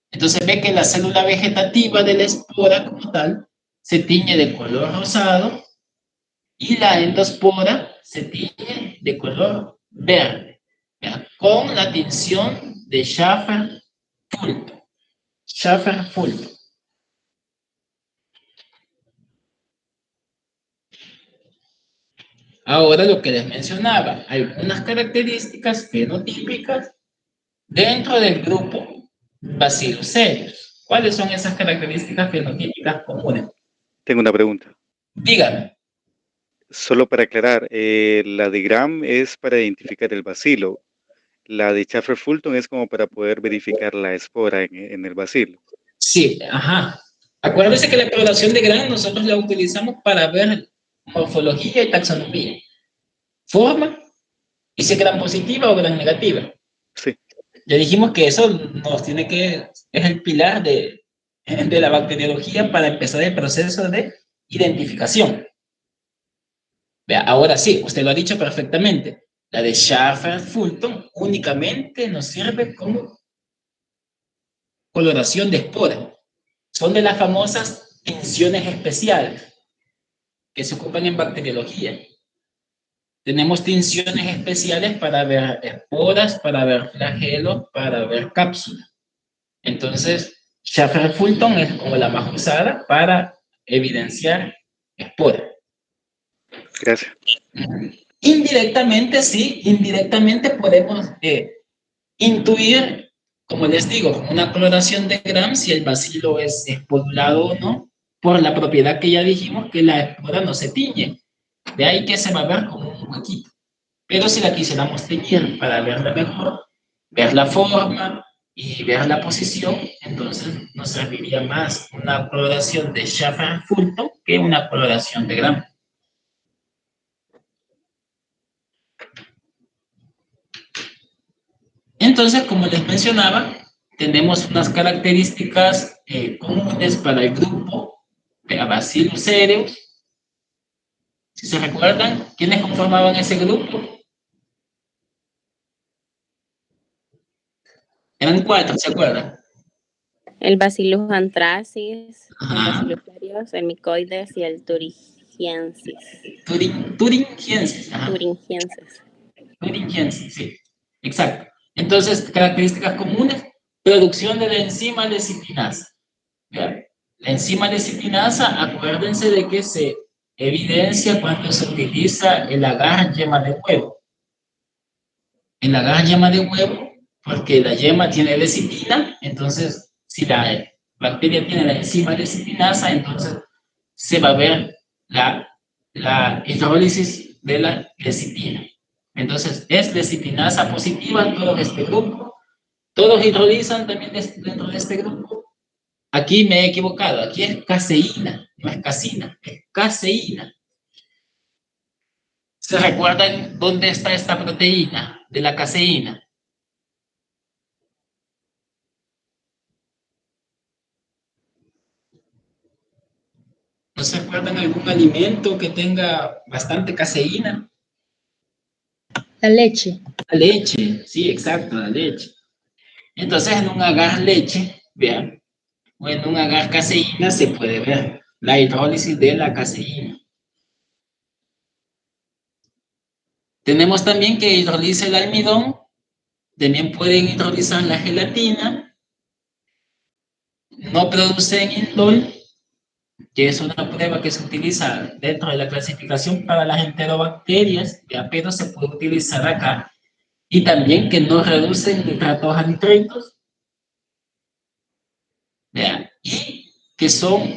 Entonces ve que la célula vegetativa de la espora como tal se tiñe de color rosado y la endospora se tiñe de color verde, ¿ya? Con la tinción de Schaffer-Fulton. Schaffer-Fulton. Ahora lo que les mencionaba, hay algunas características fenotípicas dentro del grupo Bacillus cereus. ¿Cuáles son esas características fenotípicas comunes? Tengo una pregunta. Díganme. Solo para aclarar, la de Gram es para identificar el bacilo. La de Schaffer-Fulton es como para poder verificar la espora en el bacilo. Sí, ajá. Acuérdense que la población de Gram nosotros la utilizamos para ver morfología y taxonomía. Forma y si es Gram positiva o Gram negativa. Sí. Ya dijimos que eso nos tiene que, es el pilar de la bacteriología para empezar el proceso de identificación. Vea, ahora sí, usted lo ha dicho perfectamente. La de Schaffer-Fulton únicamente nos sirve como coloración de espora. Son de las famosas tinciones especiales que se ocupan en bacteriología. Tenemos tinciones especiales para ver esporas, para ver flagelos, para ver cápsulas. Entonces, Schaffer-Fulton es como la más usada para evidenciar esporas. Gracias. Indirectamente, sí, indirectamente podemos intuir, como les digo, con una coloración de Gram, si el bacilo es esporulado o no, por la propiedad que ya dijimos que la espora no se tiñe. De ahí que se va a ver como un huequito. Pero si la quisiéramos teñir para verla mejor, ver la forma y ver la posición, entonces nos serviría más una coloración de Schaffer-Fulton que una coloración de Gram. Entonces, como les mencionaba, tenemos unas características comunes para el grupo de Bacillus cereus. Si se recuerdan, ¿quiénes conformaban ese grupo? Eran 4, ¿se acuerdan? El Bacillus anthracis, el Ajá. Bacillus cereus, el Mycoides y el thuringiensis. Thuringiensis. Ajá. Thuringiensis, sí. Exacto. Entonces, características comunes, producción de la enzima lecitinasa. ¿Ya? La enzima lecitinasa, acuérdense de que se evidencia cuando se utiliza el agar yema de huevo. El agar yema de huevo, porque la yema tiene lecitina, entonces si la bacteria tiene la enzima lecitinasa, entonces se va a ver la hidrólisis de la lecitina. Entonces es lecitinasa positiva todo este grupo. Todos hidrolizan también dentro de este grupo. Aquí me he equivocado, aquí es caseína, no es casina, es caseína. ¿Se recuerdan dónde está esta proteína de la caseína? ¿No se recuerdan algún alimento que tenga bastante caseína? La leche. La leche, sí, exacto, la leche. Entonces, en un agar leche, vean, o en un agar caseína se puede ver la hidrólisis de la caseína. Tenemos también que hidroliza el almidón, también pueden hidrolizar la gelatina, no producen indol, que es una prueba que se utiliza dentro de la clasificación para las enterobacterias, ya, pero se puede utilizar acá, y también que no reducen nitratos a nitritos, ya, y que son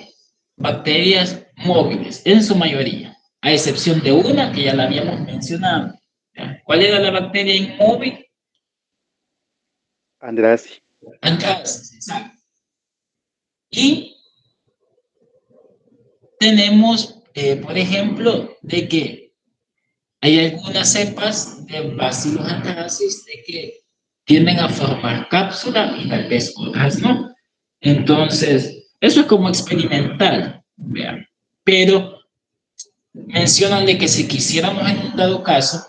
bacterias móviles en su mayoría, a excepción de una que ya la habíamos mencionado. ¿Ya? ¿Cuál era la bacteria inmóvil? Andrasi. Antrasis, exacto. Y tenemos, por ejemplo, de que hay algunas cepas de Bacillus anthracis de que tienden a formar cápsula y tal vez otras no. Entonces, eso es como experimental, vean. Pero mencionan de que si quisiéramos en un dado caso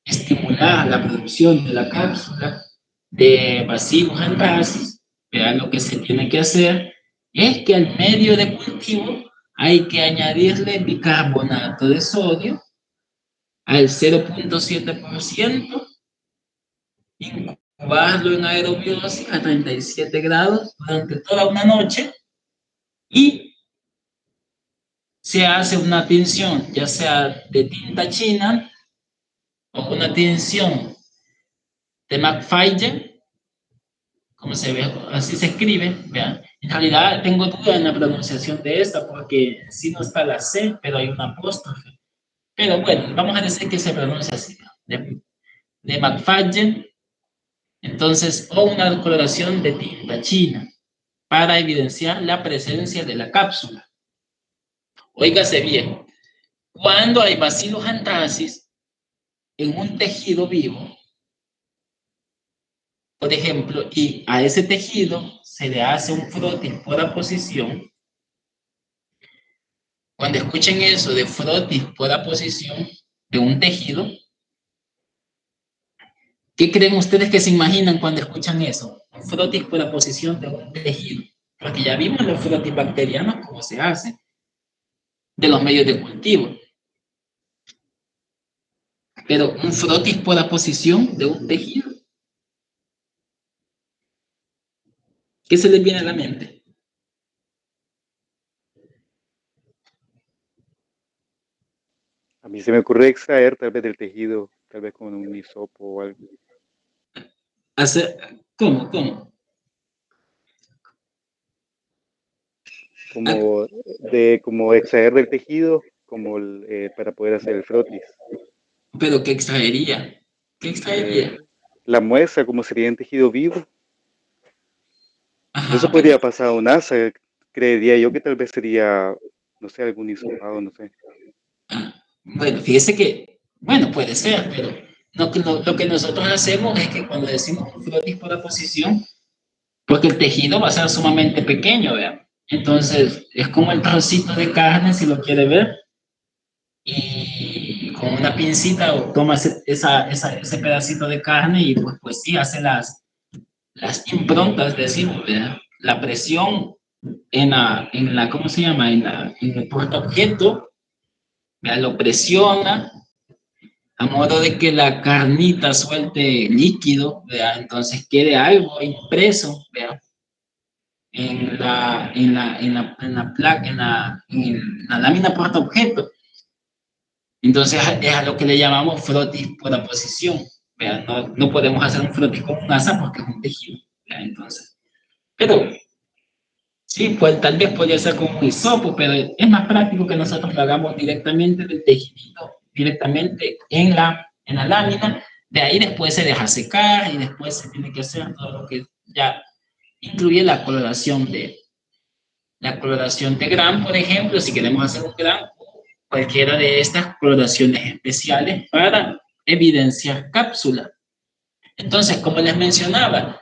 estimular la producción de la cápsula de Bacillus anthracis, vean, lo que se tiene que hacer es que al medio de cultivo hay que añadirle bicarbonato de sodio al 0.7%, incubarlo en aerobiosis a 37 grados durante toda una noche y se hace una tinción, ya sea de tinta china o una tinción de McFadden, como se ve, así se escribe, ¿vean? En realidad tengo duda en la pronunciación de esta porque sí no está la C, pero hay una apóstrofe. Pero bueno, vamos a decir que se pronuncia así, de McFadden. Entonces, o una coloración de tinta china para evidenciar la presencia de la cápsula. Óigase bien, cuando hay Bacillus anthracis en un tejido vivo, por ejemplo, y a ese tejido se le hace un frotis por aposición, cuando escuchen eso de frotis por aposición de un tejido, ¿qué creen ustedes que se imaginan cuando escuchan eso? Un frotis por aposición de un tejido. Porque ya vimos los frotis bacterianos cómo se hacen de los medios de cultivo. Pero un frotis por aposición de un tejido. ¿Qué se les viene a la mente? A mí se me ocurre extraer tal vez del tejido, tal vez con un hisopo o algo. Hacer, ¿cómo? ¿Cómo? Como extraer del tejido como para poder hacer el frotis. ¿Pero qué extraería? ¿Qué extraería? La muestra, como sería en tejido vivo. No se Ajá, podría pasar a un asa. Creería yo que tal vez sería, no sé, algún hisopado, no sé. bueno, fíjese que, bueno, puede ser, pero lo que nosotros hacemos es que cuando decimos un frotis por aposición, porque el tejido va a ser sumamente pequeño, vean. Entonces, es como el trocito de carne, si lo quiere ver, y con una pincita o toma ese pedacito de carne y pues sí, hace las improntas, decimos, ¿verdad? La presión en la, ¿cómo se llama? En el portaobjeto, ¿verdad? Lo presiona a modo de que la carnita suelte líquido, ¿verdad? Entonces quede algo impreso, ¿verdad? En la lámina portaobjeto. Entonces es a lo que le llamamos frotis por aposición. ¿Verdad? No podemos hacer un frotis con un asa porque es un tejido. ¿Verdad? Entonces, pero sí, pues tal vez podría ser con un hisopo, pero es más práctico que nosotros lo hagamos directamente del tejido, directamente en la lámina. De ahí después se deja secar y después se tiene que hacer todo lo que ya incluye la coloración de Gram, por ejemplo, si queremos hacer un Gram, cualquiera de estas coloraciones especiales para evidenciar cápsula. Entonces, como les mencionaba,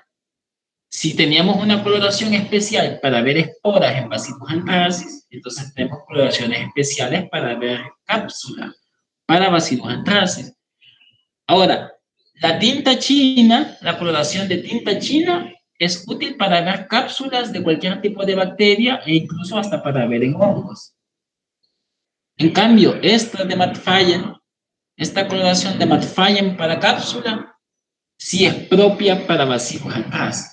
si teníamos una coloración especial para ver esporas en Bacillus anthracis, entonces tenemos coloraciones especiales para ver cápsula para Bacillus anthracis. Ahora, la tinta china, la coloración de tinta china es útil para ver cápsulas de cualquier tipo de bacteria e incluso hasta para ver en hongos. En cambio, esta de Matfayen, esta coloración de Matfayen para cápsula, sí es propia para Bacillus anthracis.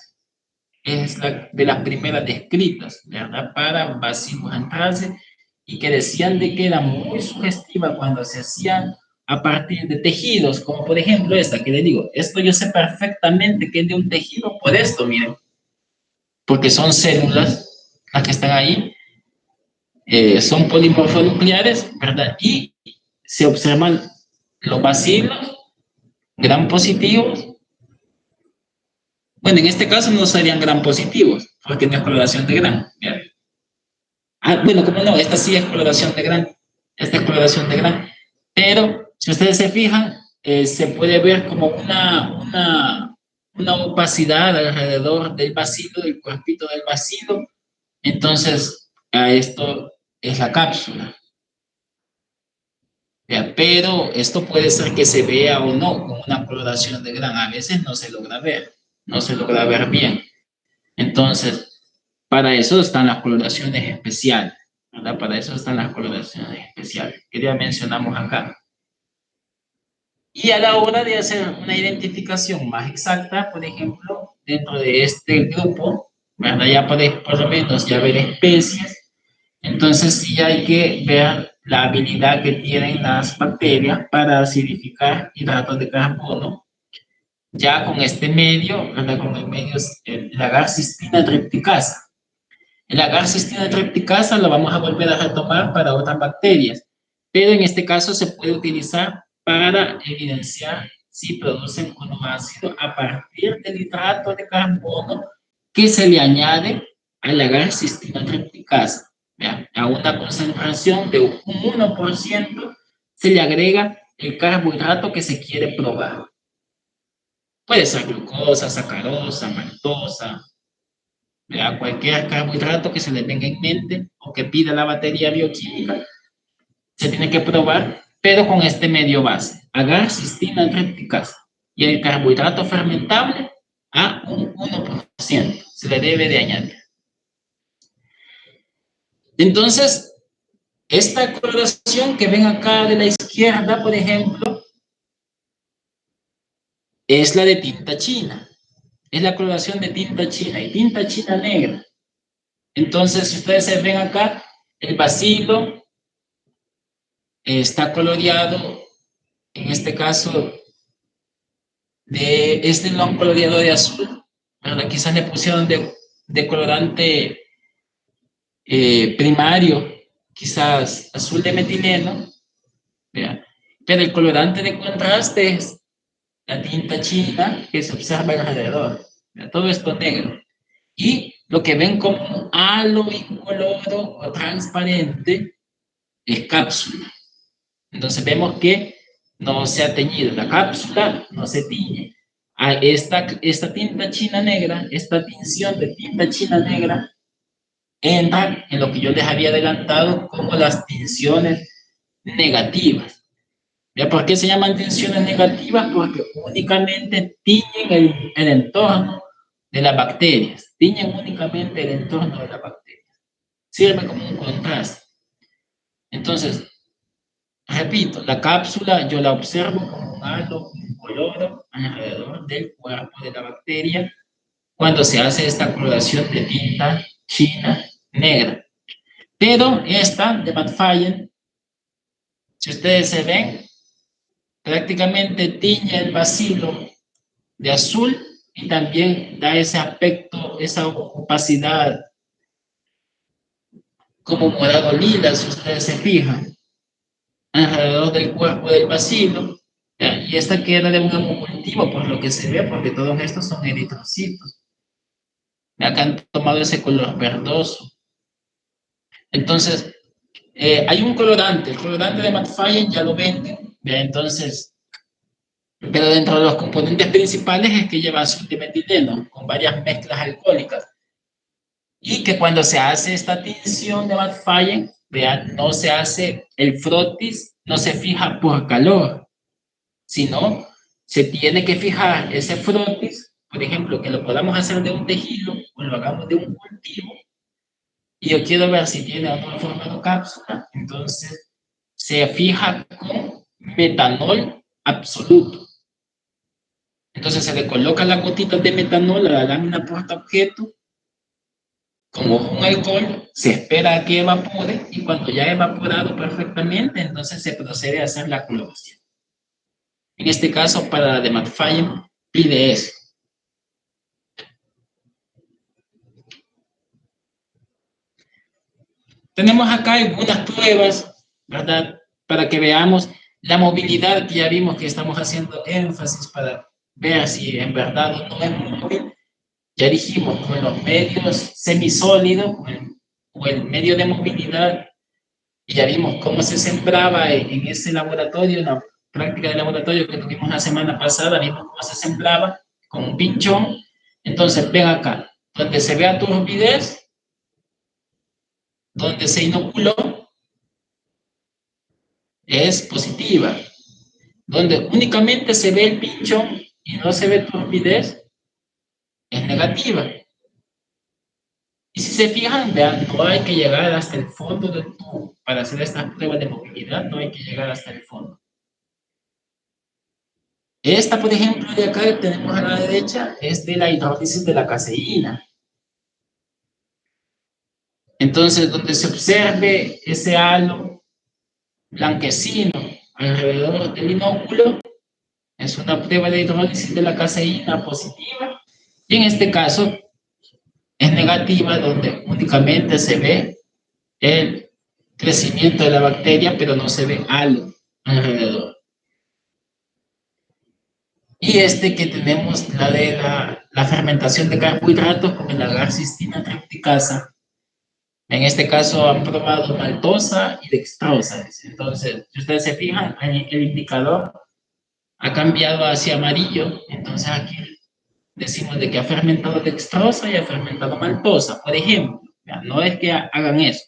Es de las primeras descritas, ¿verdad? Para Bacillus anthracis, y que decían de que era muy sugestiva cuando se hacían a partir de tejidos, como por ejemplo esta que le digo, esto yo sé perfectamente que es de un tejido por esto, miren, porque son células las que están ahí, son polimorfonucleares, ¿verdad? Y se observan los bacilos gram positivos. Bueno, en este caso no serían gram positivos, porque no es coloración de gram. Bueno, como no, esta sí es coloración de gram, esta es coloración de gram, pero si ustedes se fijan, se puede ver como una opacidad alrededor del bacilo, del cuerpito del bacilo. Entonces, esto es la cápsula. Pero esto puede ser que se vea o no con una coloración de gram. A veces no se logra ver, no se logra ver bien. Entonces, para eso están las coloraciones especiales, ¿verdad? Para eso están las coloraciones especiales que ya mencionamos acá. Y a la hora de hacer una identificación más exacta, por ejemplo, dentro de este grupo, ¿verdad? Ya podéis por lo menos ya ver especies. Entonces sí hay que ver la habilidad que tienen las bacterias para acidificar hidratos de carbono. Ya con este medio, ¿verdad? Con el medio, el agar cistina tripticasa. El agar cistina tripticasa lo vamos a volver a retomar para otras bacterias, pero en este caso se puede utilizar para evidenciar si producen un ácido a partir del hidrato de carbono que se le añade al agar cistina tripticasa. Vean, a una concentración de un 1% se le agrega el carbohidrato que se quiere probar. Puede ser glucosa, sacarosa, maltosa, ¿verdad? Cualquier carbohidrato que se le tenga en mente o que pida la batería bioquímica, se tiene que probar, pero con este medio base, agar cistina tripticasa, y el carbohidrato fermentable a un 1% se le debe de añadir. Entonces, esta coloración que ven acá de la izquierda, por ejemplo, es la de tinta china. Es la coloración de tinta china y tinta china negra. Entonces, si ustedes se ven acá, el bacilo está coloreado, en este caso, este lo han coloreado de azul, ¿verdad? Quizás le pusieron de colorante primario, quizás azul de metileno, ¿verdad? Pero el colorante de contraste es la tinta china que se observa alrededor, ¿verdad? Todo esto negro. Y lo que ven como un halo incoloro o transparente es cápsula. Entonces vemos que no se ha teñido, la cápsula no se tiñe. Esta tinta china negra, esta tinción de tinta china negra, entra en lo que yo les había adelantado como las tinciones negativas. ¿Ya? ¿Por qué se llaman tinciones negativas? Porque únicamente tiñen el entorno de las bacterias, tiñen únicamente el entorno de las bacterias. Sirve como un contraste. Entonces, repito, la cápsula yo la observo como un halo incoloro alrededor del cuerpo de la bacteria cuando se hace esta coloración de tinta china negra. Pero esta de Matfayen, si ustedes se ven, prácticamente tiñe el bacilo de azul y también da ese aspecto, esa opacidad como morado lila, si ustedes se fijan, alrededor del cuerpo del bacilo. Y esta queda de un hemocultivo, por lo que se ve, porque todos estos son eritrocitos. Acá han tomado ese color verdoso. Entonces, Hay un colorante, el colorante de Matfayen ya lo venden, ¿vea? Entonces, pero dentro de los componentes principales es que lleva azul de metileno con varias mezclas alcohólicas. Y que cuando se hace esta tinción de Matfayen, vean, no se hace el frotis, no se fija por calor, sino se tiene que fijar ese frotis, por ejemplo, que lo podamos hacer de un tejido o lo hagamos de un cultivo, y yo quiero ver si tiene alguna forma de cápsula, entonces se fija con metanol absoluto. Entonces se le coloca la gotita de metanol a la lámina portaobjeto. Como un alcohol, se espera a que evapore y cuando ya ha evaporado perfectamente, entonces se procede a hacer la coloración. En este caso, para la de Matfayen, pide eso. Tenemos acá algunas pruebas, ¿verdad? Para que veamos la movilidad que ya vimos que estamos haciendo énfasis para ver si en verdad o no es móvil. Ya dijimos, con los medios semisólidos o el medio de movilidad, y ya vimos cómo se sembraba en ese laboratorio, en la práctica de laboratorio que tuvimos la semana pasada, vimos cómo se sembraba con un pinchón. Entonces, ven acá, donde se vea turbidez, donde se inoculó, es positiva. Donde únicamente se ve el pinchón y no se ve turbidez, es negativa. Y si se fijan, vean, no hay que llegar hasta el fondo del tubo. Para hacer estas pruebas de movilidad, no hay que llegar hasta el fondo. Esta, por ejemplo, de acá que tenemos a la derecha, es de la hidrólisis de la caseína. Entonces, donde se observe ese halo blanquecino alrededor del inóculo, es una prueba de hidrólisis de la caseína positiva. Y en este caso, es negativa, donde únicamente se ve el crecimiento de la bacteria, pero no se ve halo alrededor. Y este que tenemos, la de la fermentación de carbohidratos con el agar cistina tripticasa. En este caso han probado maltosa y dextrosa. Entonces, si ustedes se fijan, el indicador ha cambiado hacia amarillo. Entonces aquí decimos de que ha fermentado dextrosa y ha fermentado maltosa, por ejemplo. No es que hagan eso.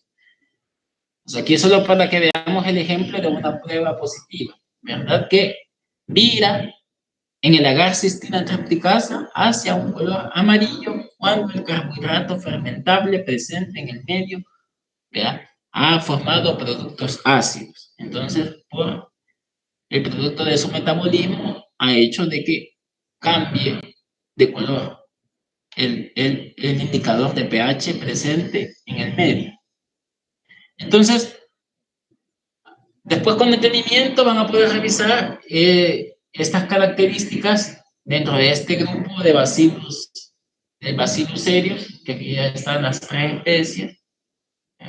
Pues aquí solo para que veamos el ejemplo de una prueba positiva, ¿verdad? Que vira en el agar cistina tripticasa hacia un color amarillo cuando el carbohidrato fermentable presente en el medio, ¿verdad?, ha formado productos ácidos. Entonces, por el producto de su metabolismo ha hecho de que cambie de color el indicador de pH presente en el medio. Entonces, después con detenimiento van a poder revisar estas características dentro de este grupo de bacillus cereus, que aquí ya están las 3 especies.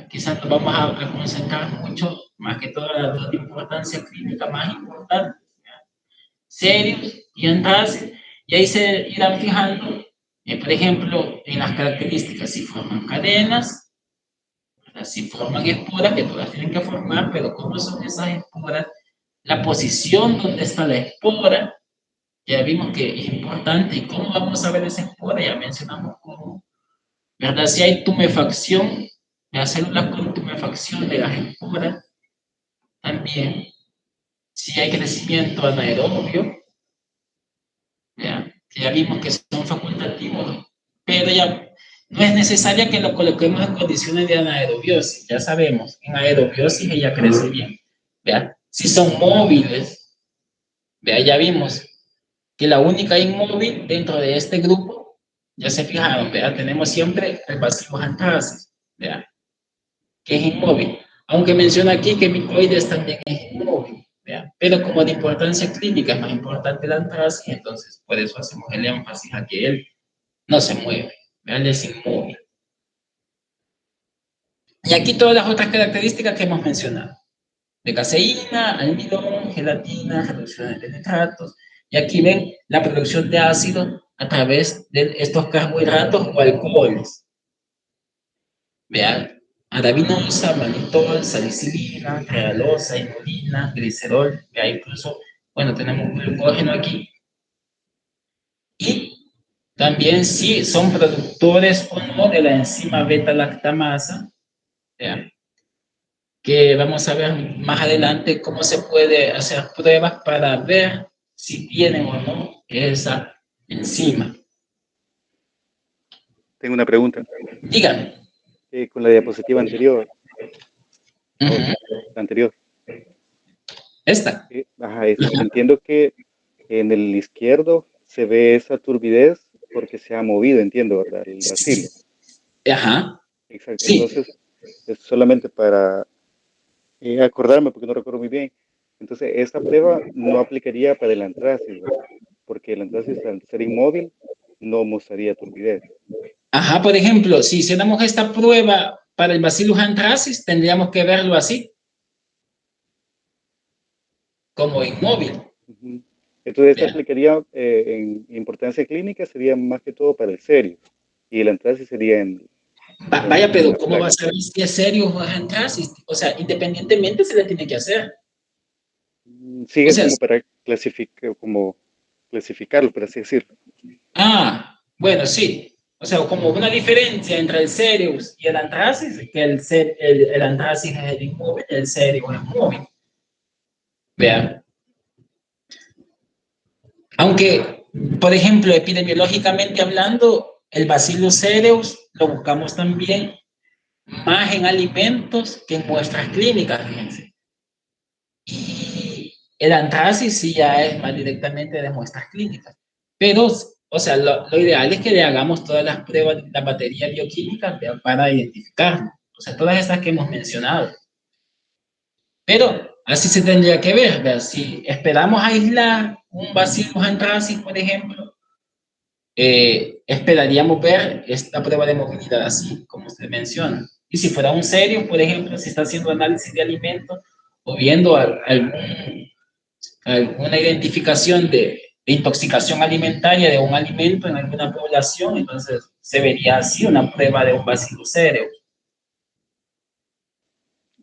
Quizás nos vamos a concentrar mucho, más que todo, las de importancia clínica más importantes, cereus y antraces, y ahí se irán fijando, por ejemplo, en las características, si forman cadenas, si forman esporas, que todas tienen que formar, pero cómo son esas esporas, la posición donde está la espora, ya vimos que es importante, y cómo vamos a ver esa espora, ya mencionamos cómo, ¿verdad? Si hay tumefacción, las células con tumefacción de las esporas, también, si hay crecimiento anaerobio, ya vimos que son facultativos, pero ya no es necesario que lo coloquemos en condiciones de anaerobiosis, ya sabemos, en aerobiosis ella crece bien. ¿Vea? Si son móviles, ¿vea? Ya vimos que la única inmóvil dentro de este grupo, ya se fijaron, ¿vea? Tenemos siempre el bacillus anthracis, ¿vea?, que es inmóvil, aunque menciona aquí que micoides también es inmóvil, ¿vea? Pero como de importancia clínica es más importante el anthracis, entonces por eso hacemos el énfasis a que él no se mueve, ¿vea? Él es inmóvil. Y aquí todas las otras características que hemos mencionado, de caseína, almidón, gelatina, reducciones de nitratos, y aquí ven la producción de ácido a través de estos carbohidratos o alcoholes. Vean, aravinosa, mannitol, salicilina, trealosa, inulina, glicerol, ya incluso, bueno, tenemos glucógeno aquí. Y también si son productores o no de la enzima beta-lactamasa, ¿ya? Que vamos a ver más adelante cómo se puede hacer pruebas para ver si tienen o no esa enzima. Tengo una pregunta. Díganme. Con la diapositiva anterior, Ujú. la anterior, Esta. entiendo que en el izquierdo se ve esa turbidez porque se ha movido, entiendo, ¿verdad? El bacilo. Ajá. Exacto. Sí. Entonces, es solamente para acordarme, porque no recuerdo muy bien. Entonces, esta prueba no aplicaría para el antracis, ¿verdad? Porque el antracis, al ser inmóvil, no mostraría turbidez. Ajá, por ejemplo, si hiciéramos esta prueba para el Bacillus anthracis, tendríamos que verlo así, como inmóvil. Ujú. Entonces, esta Bien. aplicaría en importancia clínica, sería más que todo para el serio, y el antracis sería en Vaya, pero la ¿cómo va a placa. saber si es serio o es anthracis? O sea, independientemente se le tiene que hacer. Sí, O es sea, como para clasificarlo, por así decirlo. bueno, sí. O sea, como una diferencia entre el Cereus y el Anthracis, que el Anthracis es el inmóvil, el Cereus es móvil. Vean. Aunque, por ejemplo, epidemiológicamente hablando, el Bacillus cereus lo buscamos también más en alimentos que en muestras clínicas, fíjense. Y el Anthracis sí ya es más directamente de muestras clínicas. Pero, o sea, lo ideal es que le hagamos todas las pruebas, la batería bioquímica para identificarlo. O sea, todas estas que hemos mencionado. Pero así se tendría que ver, ¿verdad? Si esperamos aislar un Bacillus anthracis, por ejemplo, esperaríamos ver esta prueba de movilidad así, como usted menciona. Y si fuera un serio, por ejemplo, si está haciendo análisis de alimentos o viendo alguna identificación de intoxicación alimentaria de un alimento en alguna población, entonces se vería así una prueba de un Bacillus cereus.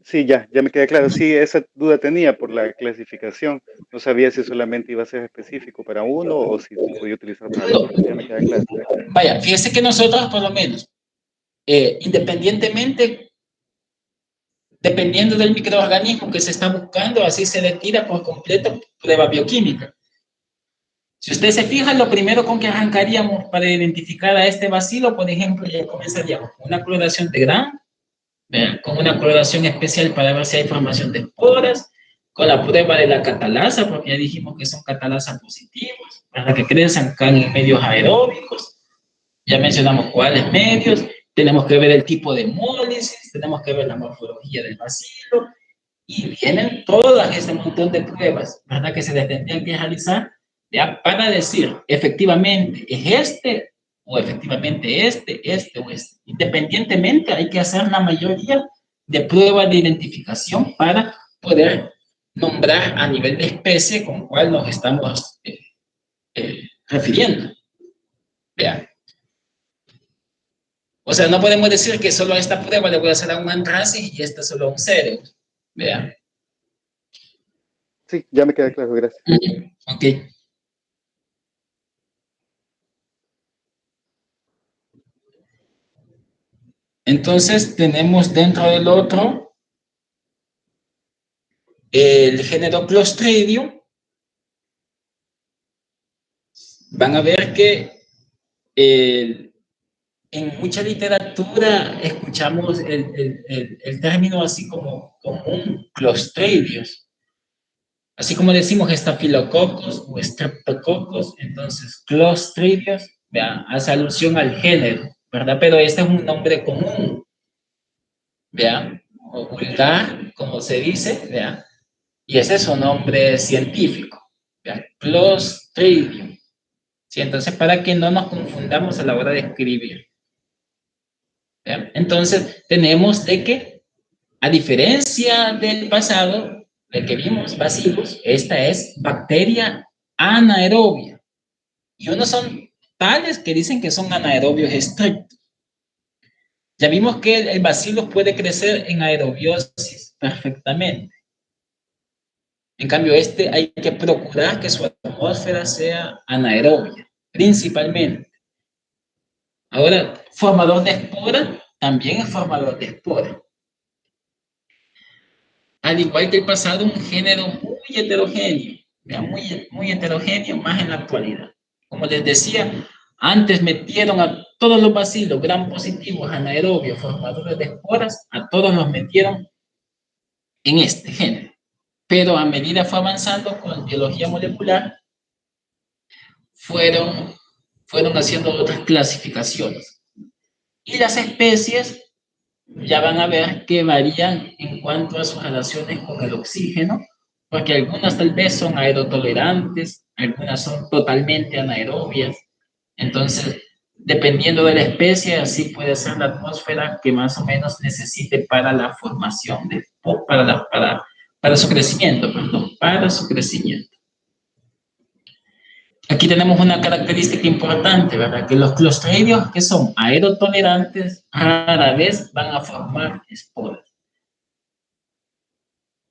Sí, ya me queda claro. Sí, esa duda tenía por la clasificación. No sabía si solamente iba a ser específico para uno o si se podía utilizar para los No, dos. Ya me queda claro. vaya, fíjese que nosotros por lo menos, independientemente, dependiendo del microorganismo que se está buscando, así se le tira por completo prueba bioquímica. Si usted se fija, lo primero con que arrancaríamos para identificar a este bacilo, por ejemplo, ya comenzaríamos con una cloración de Gram, con una cloración especial para ver si hay formación de esporas, con la prueba de la catalasa, porque ya dijimos que son catalasa positivos, para que crezcan en medios aeróbicos. Ya mencionamos cuáles medios, tenemos que ver el tipo de hemólisis, tenemos que ver la morfología del bacilo, y vienen todas ese montón de pruebas, ¿verdad? Que se les tendrían que realizar, ¿ya? Para decir, efectivamente, es este, o efectivamente este o este. Independientemente, hay que hacer la mayoría de pruebas de identificación para poder nombrar a nivel de especie con cuál nos estamos refiriendo. ¿Ya? O sea, no podemos decir que solo a esta prueba le voy a hacer a un anthracis y esta solo a un cereus. ¿Vean? Sí, ya me queda claro, gracias. Ok. Entonces tenemos dentro del otro el género Clostridium. Van a ver que en mucha literatura escuchamos el término así como común, Clostridios. Así como decimos Staphylococcus o Streptococcus, entonces Clostridios, vean, hace alusión al género, ¿verdad? Pero este es un nombre común, vean, o vulgar, como se dice, vean. Y ese es su nombre científico, ¿ya? Clostridium. ¿Sí? Entonces, para que no nos confundamos a la hora de escribir. ¿Ya? Entonces, tenemos de que, a diferencia del pasado, del que vimos, bacillus, esta es bacteria anaerobia. Y unos son tales que dicen que son anaerobios estrictos. Ya vimos que el bacilo puede crecer en aerobiosis perfectamente. En cambio, hay que procurar que su atmósfera sea anaerobia, principalmente. Ahora, formador de espora, también es formador de espora. Al igual que el pasado, un género muy heterogéneo, muy heterogéneo, más en la actualidad. Como les decía, antes metieron a todos los bacilos gram positivos anaerobios, formadores de esporas, a todos los metieron en este género. Pero a medida fue avanzando con biología molecular, fueron haciendo otras clasificaciones. Y las especies ya van a ver que varían en cuanto a sus relaciones con el oxígeno, porque algunas tal vez son aerotolerantes, algunas son totalmente anaerobias. Entonces, dependiendo de la especie, así puede ser la atmósfera que más o menos necesite para la formación, para su crecimiento, perdón, para su crecimiento. Aquí tenemos una característica importante, ¿verdad? Que los clostridios que son aerotolerantes rara vez van a formar esporas.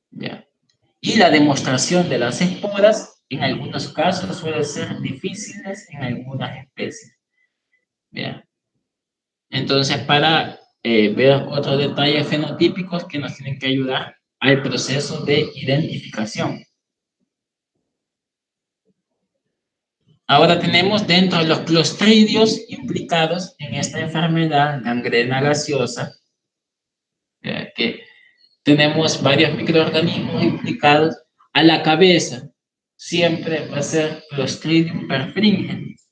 ¿Ya? Y la demostración de las esporas en algunos casos suele ser difíciles en algunas especies. ¿Ya? Entonces, para ver otros detalles fenotípicos que nos tienen que ayudar al proceso de identificación. Ahora tenemos dentro de los clostridios implicados en esta enfermedad, gangrena gaseosa, que tenemos varios microorganismos implicados. A la cabeza siempre va a ser Clostridium perfringens.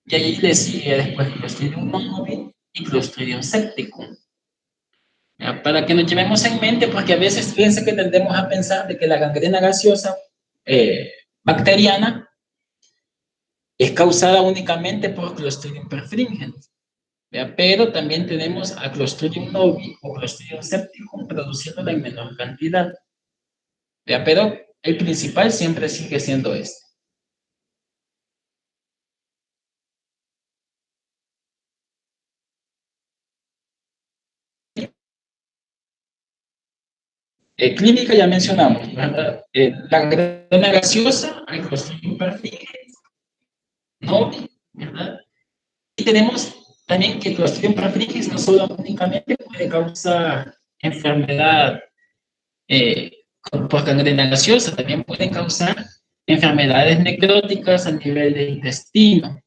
Y allí le sigue después Clostridium bovis y Clostridium septicum. Para que nos llevemos en mente, porque a veces piensa que tendemos a pensar de que la gangrena gaseosa bacteriana es causada únicamente por Clostridium perfringens. Pero también tenemos a Clostridium novi o Clostridium septicum produciéndola en menor cantidad. Pero el principal siempre sigue siendo este. Clínica ya mencionamos, ¿verdad? La gangrena gaseosa, el Clostridium perfringens, ¿no? ¿Verdad? Y tenemos también que el Clostridium perfringens no solo únicamente puede causar enfermedad por gangrena gaseosa, también puede causar enfermedades necróticas a nivel del intestino.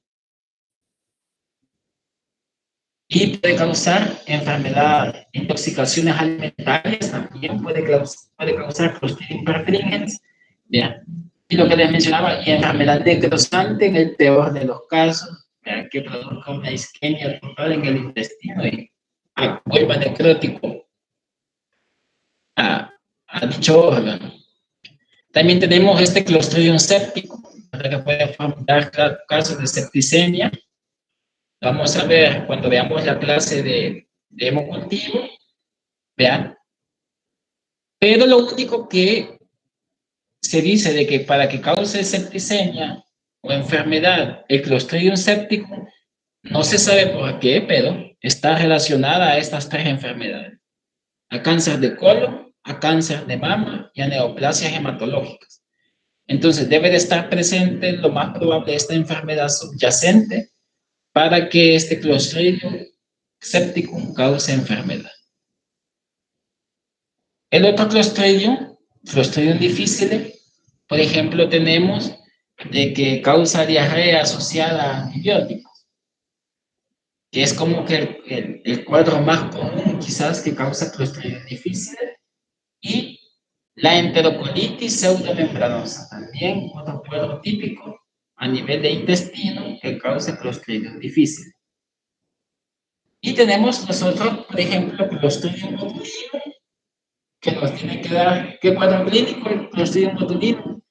Y puede causar enfermedad, intoxicaciones alimentarias, también puede causar Clostridium perfringens, ¿ya? Y lo que les mencionaba, y enfermedad necrosante en el peor de los casos, ¿ya? Que produzca una isquemia total en el intestino y vuelva necrótico a dicho órgano. También tenemos este Clostridium septicum, que puede formar casos de septicemia. Vamos a ver cuando veamos la clase de hemocultivo, vean. Pero lo único que se dice de que para que cause septicemia o enfermedad, el Clostridium septicum, no se sabe por qué, pero está relacionada a estas tres enfermedades: a cáncer de colon, a cáncer de mama y a neoplasias hematológicas. Entonces debe de estar presente lo más probable esta enfermedad subyacente para que este Clostridium septicum cause enfermedad. El otro Clostridium difficile, por ejemplo, tenemos de que causa diarrea asociada a antibióticos, que es como que el cuadro más común quizás que causa Clostridium difficile, y la enterocolitis pseudomembranosa, también otro cuadro típico a nivel de intestino que causa Clostridium difficile. Y tenemos nosotros, por ejemplo, Clostridium botulinum, que nos tiene que dar, ¿qué cuadro clínico? El Clostridium botulinum.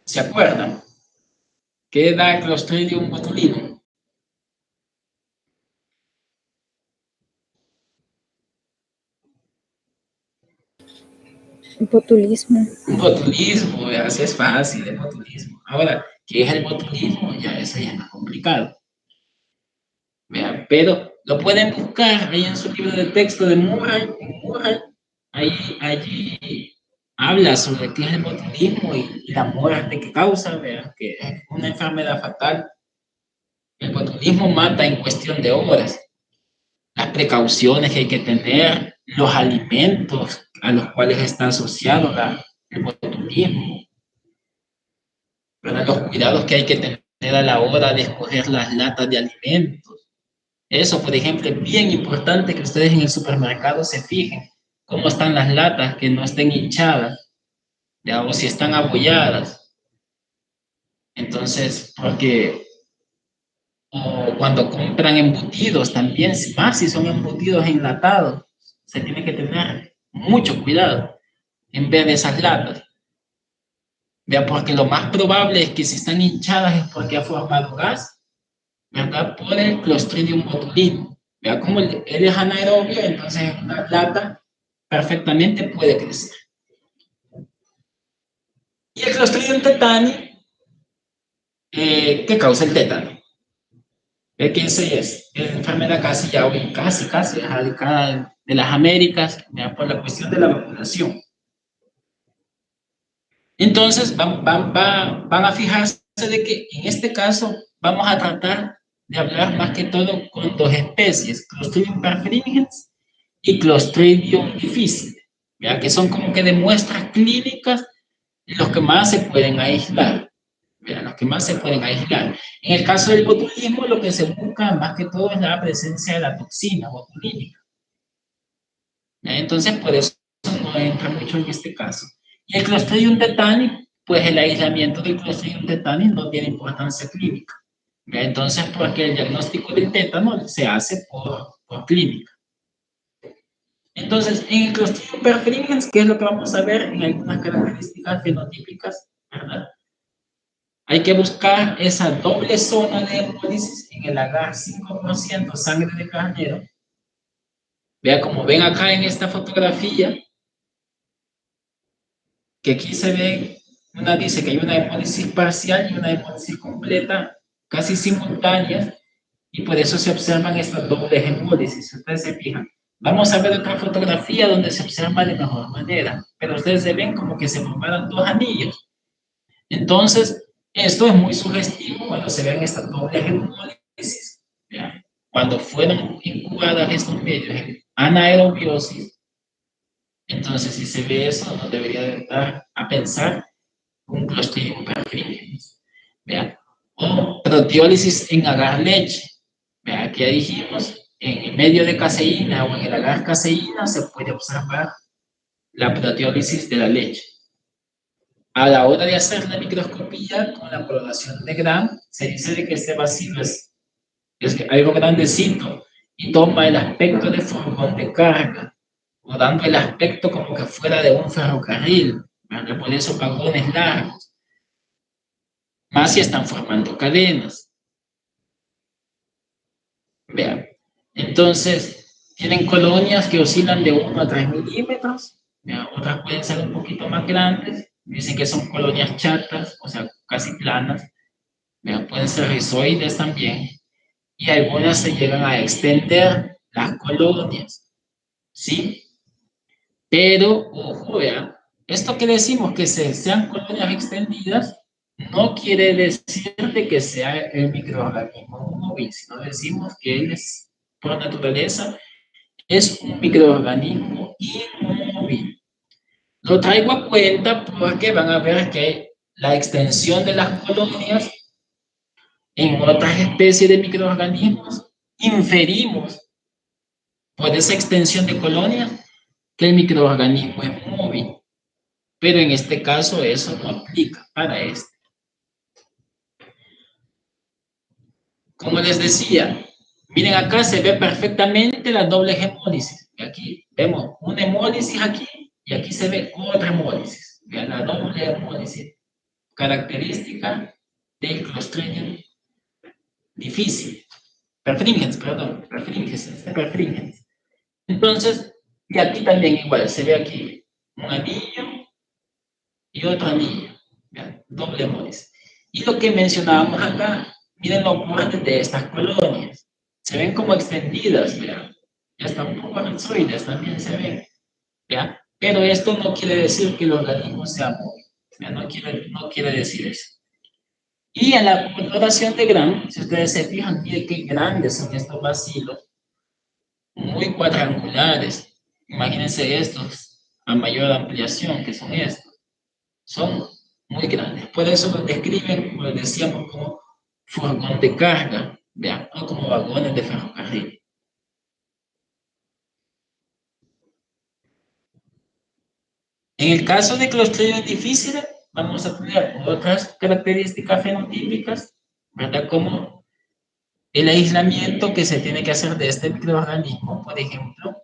¿Se acuerdan? ¿Qué da el Clostridium botulinum? Botulismo. Botulismo, así es fácil, el botulismo. Ahora, ¿qué es el botulismo? Ya eso ya es más complicado. Vean, pero lo pueden buscar ahí en su libro de texto de Murray, en Murray, allí habla sobre qué es el botulismo y la muerte que causa, vean, que es una enfermedad fatal. El botulismo mata en cuestión de horas. Las precauciones que hay que tener, los alimentos a los cuales está asociado el botulismo, ¿verdad? Los cuidados que hay que tener a la hora de escoger las latas de alimentos. Eso, por ejemplo, es bien importante que ustedes en el supermercado se fijen cómo están las latas, que no estén hinchadas, ¿ya? O si están abolladas. Entonces, porque o cuando compran embutidos también, más si son embutidos enlatados, se tiene que tener mucho cuidado en vez de esas latas. ¿Ya? Porque lo más probable es que si están hinchadas es porque ha formado gas, ¿verdad? Por el Clostridium botulinum. ¿Ya? Como él es anaerobio, entonces en una lata perfectamente puede crecer. Y el Clostridium tetani, ¿qué causa el tétano? Que ese es enfermedad casi ya hoy, casi erradicada de las Américas, ¿ya? Por la cuestión de la vacunación. Entonces van a fijarse de que en este caso vamos a tratar de hablar más que todo con dos especies, Clostridium perfringens y Clostridium difficile, ¿ya? Que son como que de muestras clínicas los que más se pueden aislar, ¿ya? Los que más se pueden aislar. En el caso del botulismo, lo que se busca más que todo es la presencia de la toxina botulínica, ¿ya? Entonces, por eso no entra mucho en este caso. Y el Clostridium tetani, pues el aislamiento del Clostridium tetani no tiene importancia clínica, ¿ya? Entonces, porque el diagnóstico del tétano se hace por clínica. Entonces, en el Clostridium perfringens, ¿qué es lo que vamos a ver en algunas características fenotípicas, ¿verdad? Hay que buscar esa doble zona de hemólisis en el agar 5% sangre de carnero. Vea, como ven acá en esta fotografía, que aquí se ve, dice que hay una hemólisis parcial y una hemólisis completa, casi simultáneas, y por eso se observan estas dobles hemólisis. Si ustedes se fijan, vamos a ver otra fotografía donde se observa de mejor manera, pero ustedes se ven como que se formaron dos anillos. Entonces, esto es muy sugestivo cuando se ven estas dobles hemólisis, ¿ya? Cuando fueron incubadas estos medios en anaerobiosis. Entonces, si se ve eso, nos debería de dar a pensar un Clostridium perfringens, ¿vea? O proteólisis en agar leche. ¿Vea? Aquí ya dijimos, en el medio de caseína o en el agar caseína se puede observar la proteólisis de la leche. A la hora de hacer la microscopía con la clonación de Gram, se dice de que este vacío es algo grandecito y toma el aspecto de furgón de carga, o dando el aspecto como que fuera de un ferrocarril, ¿verdad? Por eso vagones largos, más si están formando cadenas. Vean, entonces tienen colonias que oscilan de 1 a 3 milímetros, ¿vean? Otras pueden ser un poquito más grandes, dicen que son colonias chatas, o sea, casi planas, ¿vean? Pueden ser rizoides también, y algunas se llegan a extender las colonias, ¿sí? Pero, ojo, vean, esto que decimos que sean colonias extendidas, no quiere decir de que sea el microorganismo móvil, sino decimos que él es, por naturaleza, es un microorganismo inmóvil. Lo traigo a cuenta porque van a ver que la extensión de las colonias en otras especies de microorganismos inferimos por esa extensión de colonias que el microorganismo es móvil. Pero en este caso eso no aplica para este. Como les decía, miren acá se ve perfectamente la doble hemólisis. Aquí vemos una hemólisis aquí y aquí se ve otra hemólisis. Vean la doble hemólisis, característica del Clostridium difficile. Perfringens. Entonces, y aquí también igual, se ve aquí un anillo y otro anillo, ¿ya? Doble módice. Y lo que mencionábamos acá, miren los bordes de estas colonias. Se ven como extendidas, ¿ya? Y hasta un poco elipsoides también se ven, ¿ya? Pero esto no quiere decir que el organismo sea móvil, ¿ya? No quiere decir eso. Y en la computación de Gram, si ustedes se fijan, miren qué grandes son estos bacilos, muy cuadrangulares. Imagínense estos a mayor ampliación que son estos. Son muy grandes. Por eso los describen, como decíamos, como furgón de carga, ¿vean? O como vagones de ferrocarril. En el caso de Clostridium difficile, vamos a tener otras características fenotípicas, ¿verdad? Como el aislamiento que se tiene que hacer de este microorganismo, por ejemplo,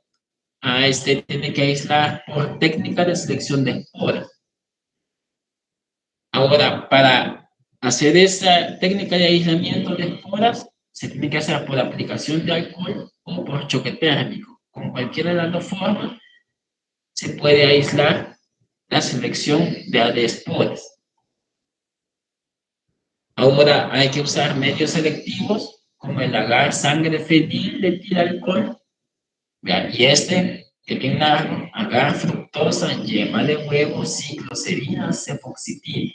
a este tiene que aislar por técnica de selección de esporas. Ahora, para hacer esa técnica de aislamiento de esporas, se tiene que hacer por aplicación de alcohol o por choque térmico. Con cualquiera de las dos formas, se puede aislar la selección de esporas. Ahora hay que usar medios selectivos como el agar sangre fenilalcohol. Y este, que bien largo, agar fructosa, yema de huevo, cicloserina, cefoxitina,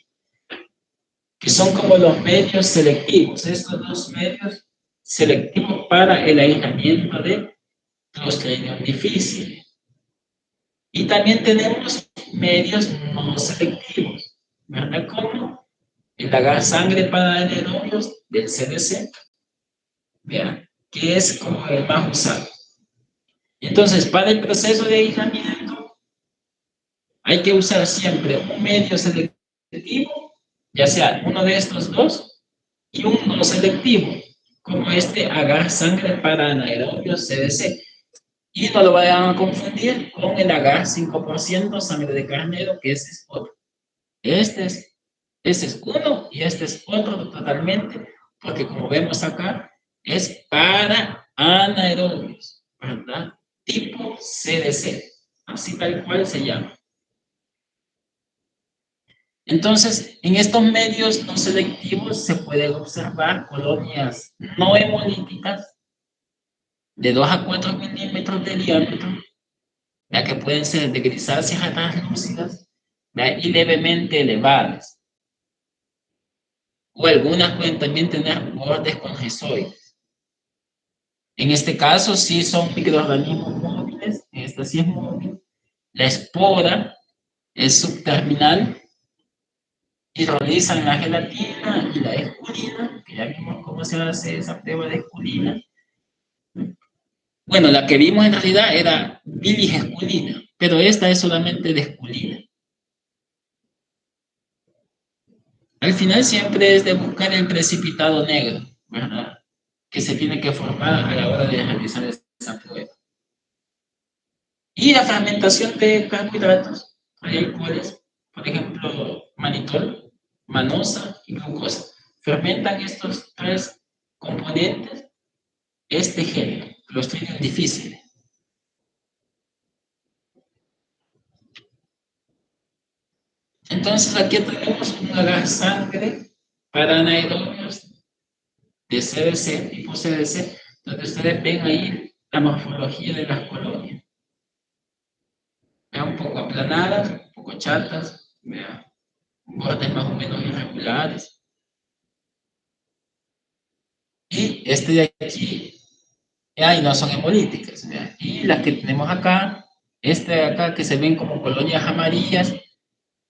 que son como los medios selectivos, estos dos medios selectivos para el aislamiento de Clostridium difficile. Y también tenemos medios no selectivos, ¿verdad? Como el agar sangre para anaerobios del CDC, ¿verdad? Que es como el más usado. Entonces, para el proceso de aislamiento, hay que usar siempre un medio selectivo, ya sea uno de estos dos, y un no selectivo, como este agar sangre para anaerobios CDC. Y no lo vayan a confundir con el agar 5% sangre de carnero, que ese es otro. Este es uno y este es otro totalmente, porque como vemos acá, es para anaerobios, ¿verdad? Tipo CDC, así tal cual se llama. Entonces, en estos medios no selectivos se pueden observar colonias no hemolíticas de 2 a 4 milímetros de diámetro, ya que pueden ser de grisáceas a translúcidas, ¿ya? Y levemente elevadas. O algunas pueden también tener bordes congesoides. En este caso, sí son microorganismos móviles, esta sí es móvil. La espora es subterminal y realizan la gelatina y la esculina, que ya vimos cómo se hace esa prueba de esculina. Bueno, la que vimos en realidad era bilis esculina, pero esta es solamente de esculina. Al final siempre es de buscar el precipitado negro, ¿verdad? Que se tiene que formar a la hora de realizar esa prueba. Y la fragmentación de carbohidratos, hay alcoholes, por ejemplo, manitol, manosa y glucosa. Fermentan estos tres componentes este género, Clostridium difficile. Entonces aquí tenemos un agar sangre para anaerobios de CDC, tipo CDC, donde ustedes ven ahí la morfología de las colonias. Vean un poco aplanadas, un poco chatas, vean bordes más o menos irregulares. Y este de aquí, y no son hemolíticas. ¿Vean? Y las que tenemos acá, este de acá que se ven como colonias amarillas,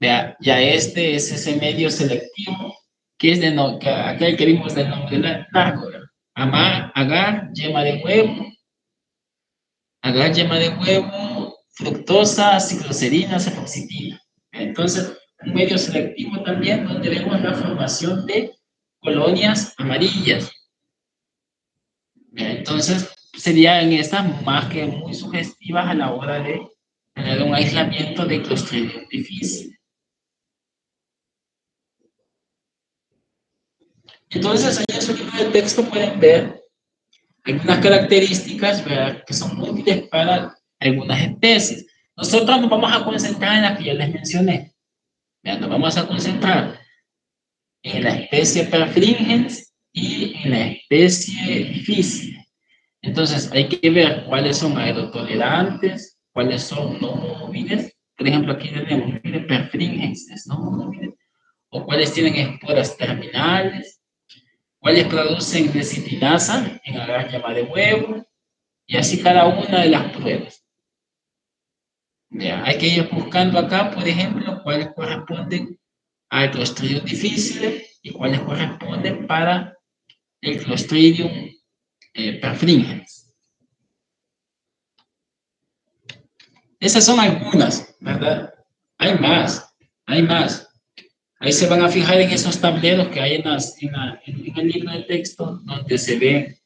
¿vean? Ya este es ese medio selectivo, que es aquel que vimos del nombre largo, agar, yema de huevo, fructosa, cicloserina, cefoxitina. Entonces, un medio selectivo también donde vemos la formación de colonias amarillas. Entonces, serían estas más que muy sugestivas a la hora de tener un aislamiento de Clostridium difficile. Entonces, ahí en su libro de texto pueden ver algunas características, ¿verdad?, que son útiles para algunas especies. Nosotros nos vamos a concentrar en las que ya les mencioné. Ya nos vamos a concentrar en la especie perfringens y en la especie difícil. Entonces, hay que ver cuáles son aerotolerantes, cuáles son no móviles. Por ejemplo, aquí tenemos perfringens, no móviles, o cuáles tienen esporas terminales, cuáles producen lecitinasa en agar yema de huevo, y así cada una de las pruebas. Ya, hay que ir buscando acá, por ejemplo, cuáles corresponden a clostridium difficile y cuáles corresponden para el Clostridium perfringens. Esas son algunas, ¿verdad? Hay más, hay más. Ahí se van a fijar en esos tableros que hay en el libro de texto, donde se ve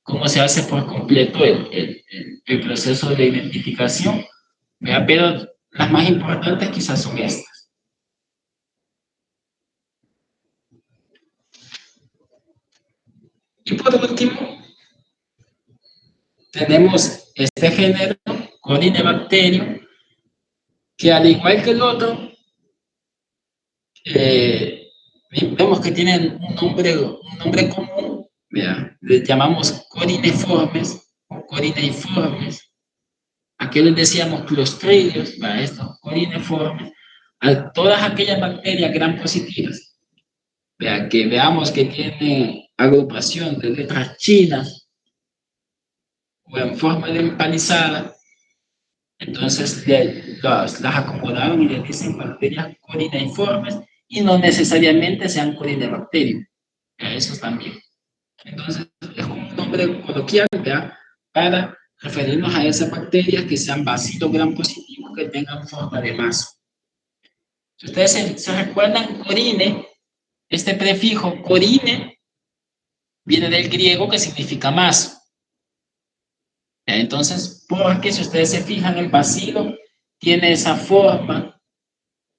cómo se hace por completo el proceso de identificación. ¿Verdad? Pero las más importantes quizás son estas. Y por último, tenemos este género, Corynebacterium, que al igual que el otro, vemos que tienen un nombre común, ¿verdad? Les llamamos corineformes o corineiformes. Aquí les decíamos clostridios, para estos corineformes, a todas aquellas bacterias gram positivas, ¿verdad? Que veamos que tienen agrupación de letras chinas o en forma de empalizada. Entonces las acomodaron y le dicen bacterias corineiformes y no necesariamente sean corinebacterium. Eso también. Entonces es un nombre coloquial, ¿verdad? Para referirnos a esas bacterias que sean bacilos gram positivos que tengan forma de mazo. Si ustedes se recuerdan, corine, este prefijo corine viene del griego que significa mazo. Entonces, porque si ustedes se fijan, el bacilo tiene esa forma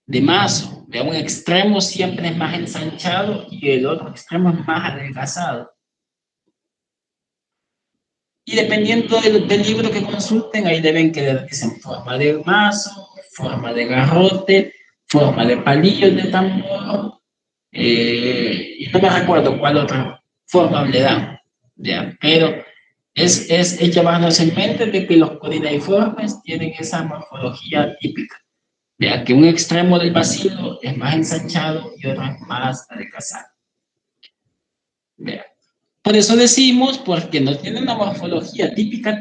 de mazo, de un extremo siempre es más ensanchado y el otro extremo es más adelgazado. Y dependiendo del libro que consulten, ahí deben que dicen forma de mazo, forma de garrote, forma de palillos de tambor, y no me recuerdo cuál otra forma le dan, ¿ya? Pero es llevarnos en mente de que los corineiformes tienen esa morfología típica, ya que un extremo del bacilo es más ensanchado y otro es más adelgazado. Por eso decimos, porque no tiene una morfología típica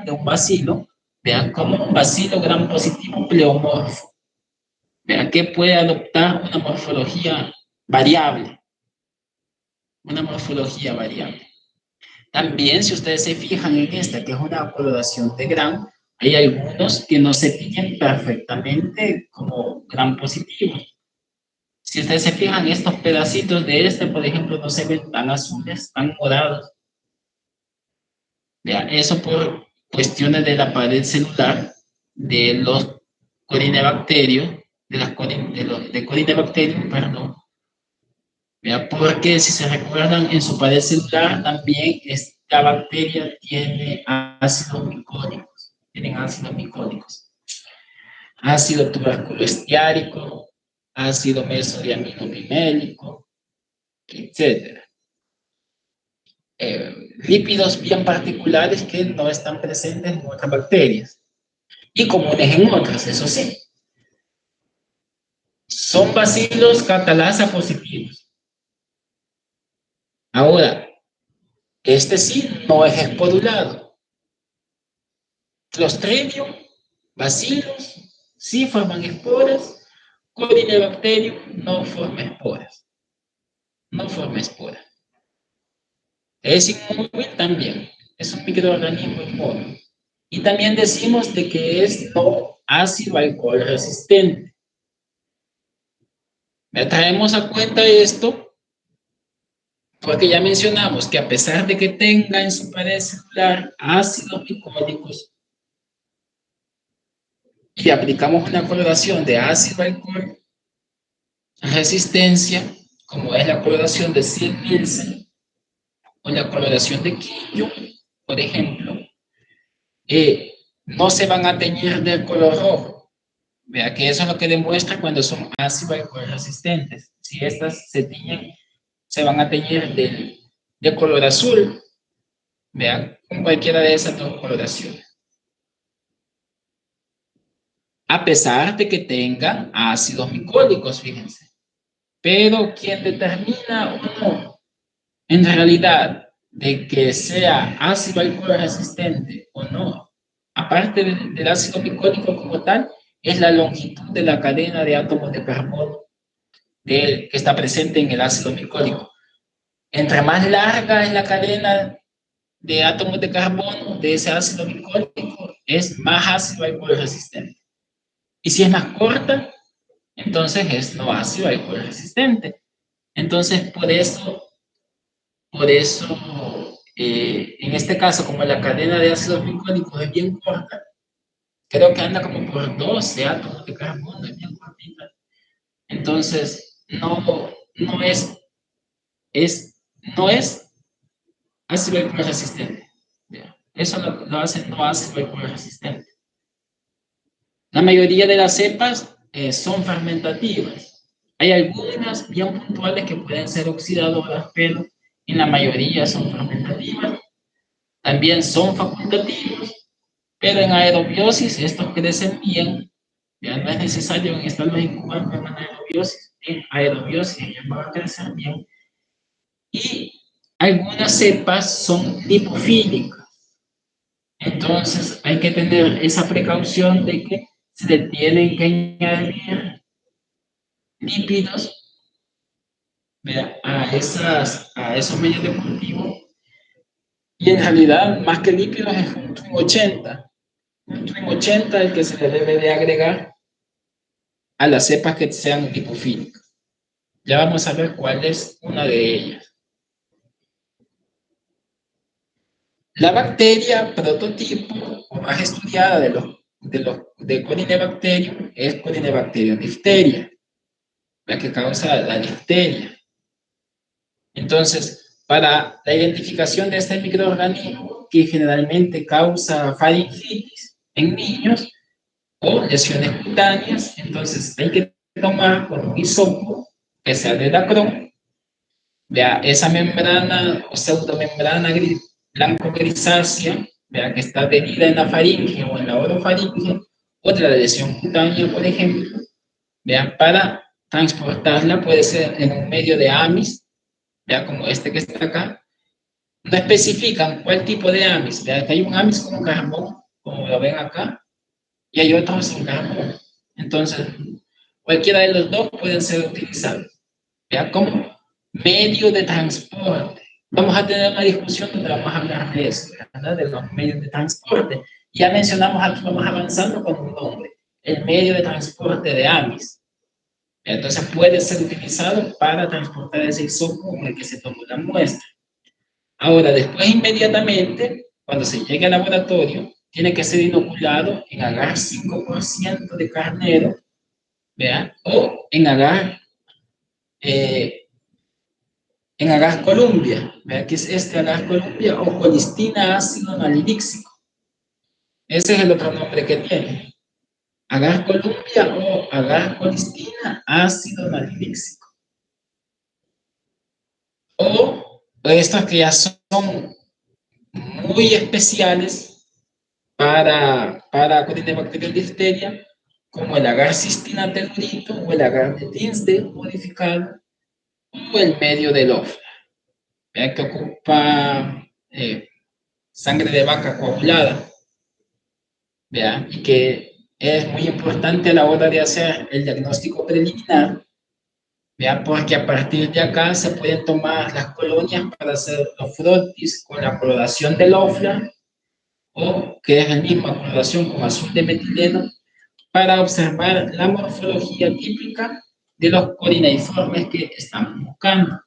de un bacilo, vean como un bacilo gram positivo pleomorfo, vean que puede adoptar una morfología variable, También, si ustedes se fijan en esta, que es una coloración de gram, hay algunos que no se pillan perfectamente como gram positivos. Si ustedes se fijan, estos pedacitos de este, por ejemplo, no se ven tan azules, tan morados. Vean, eso por cuestiones de la pared celular de los corinebacterios, de corinebacterium, perdón. Vean, porque si se recuerdan, en su pared celular también esta bacteria tiene ácidos micónicos. Tienen ácidos micónicos. Ácido tuberculoestiárico, ácido mesodiaminopimélico, etc. Lípidos bien particulares que no están presentes en otras bacterias y comunes en otras, eso sí. Son bacilos catalasa positivos. Ahora, este sí no es esporulado. Clostridium, bacilos, sí forman esporas. Corynebacterium no forma esporas. No forma esporas. Es inmóvil también. Es un microorganismo inmóvil. Y también decimos de que es no ácido alcohol resistente. Traemos a cuenta esto porque ya mencionamos que a pesar de que tenga en su pared celular ácidos micónicos y aplicamos una coloración de ácido alcohol resistencia, como es la coloración de Ziel-Nielsen o la coloración de Quillo, por ejemplo, no se van a teñir del color rojo, Vea que eso es lo que demuestra cuando son ácido alcohol resistentes. Si estas se tiñen, se van a teñir de color azul, vea, con cualquiera de esas dos coloraciones. A pesar de que tengan ácidos micólicos, fíjense. Pero quien determina o no, en realidad, de que sea ácido alcohol resistente o no, aparte del ácido micólico como tal, es la longitud de la cadena de átomos de carbono que está presente en el ácido micólico. Entre más larga es la cadena de átomos de carbono de ese ácido micólico, es más ácido alcohol resistente. Y si es más corta, entonces es no ácido alcohol resistente. Entonces, por eso en este caso, como la cadena de ácidos micólicos es bien corta, creo que anda como por 12 átomos de carbono, es bien cortita. Entonces, no es ácido alcohol resistente. Eso lo hace no ácido alcohol resistente. La mayoría de las cepas son fermentativas. Hay algunas bien puntuales que pueden ser oxidadoras, pero en la mayoría son fermentativas. También son facultativos, pero en aerobiosis estos crecen bien. Ya no es necesario estarlos incubando en anaerobiosis. En aerobiosis ellos van a crecer bien. Y algunas cepas son lipofílicas. Entonces hay que tener esa precaución de que se le tienen que añadir lípidos, ¿vea?, a esos medios de cultivo. Y en realidad, más que lípidos, es un TWIN 80. Un TWIN 80 el que se le debe de agregar a las cepas que sean lipofílicas. Ya vamos a ver cuál es una de ellas. La bacteria prototipo o más estudiada de Corynebacterium es Corynebacterium diphtheria, la que causa la difteria. Entonces, para la identificación de este microorganismo que generalmente causa faringitis en niños o lesiones cutáneas, entonces hay que tomar con un hisopo que sea de Dacron, vea esa membrana o pseudomembrana blanco-grisácea, vea que está adherida en la faringe o en la orofaringe, o de la lesión cutánea, por ejemplo, vea, para transportarla puede ser en un medio de amis, vea, como este que está acá. No especifican cuál tipo de amis, vea que hay un amis con carbón, como lo ven acá, y hay otros sin carbón. Entonces, cualquiera de los dos pueden ser utilizados, vea, como medio de transporte. Vamos a tener una discusión donde vamos a hablar de eso, ¿verdad?, de los medios de transporte. Ya mencionamos aquí, vamos avanzando con un nombre, el medio de transporte de amis. Entonces puede ser utilizado para transportar ese hisopo con el que se tomó la muestra. Ahora, después inmediatamente, cuando se llegue al laboratorio, tiene que ser inoculado en agar 5% de carnero, ¿vea?, o en agar Columbia, ¿vea?, que es este agar Columbia o colistina ácido nalilíxico. Ese es el otro nombre que tiene. Agar Columbia o agar colistina ácido nalilíxico. O estos que ya son muy especiales para Corynebacterium diphtheria, como el agar cistina tellurito o el agar de Tinsdale modificado, o el medio de Loeffler, que ocupa sangre de vaca coagulada, ¿vea?, y que es muy importante a la hora de hacer el diagnóstico preliminar, ¿vea?, porque a partir de acá se pueden tomar las colonias para hacer los frotis con la coloración de Loeffler, o que es la misma coloración con azul de metileno, para observar la morfología típica de los corineiformes que estamos buscando.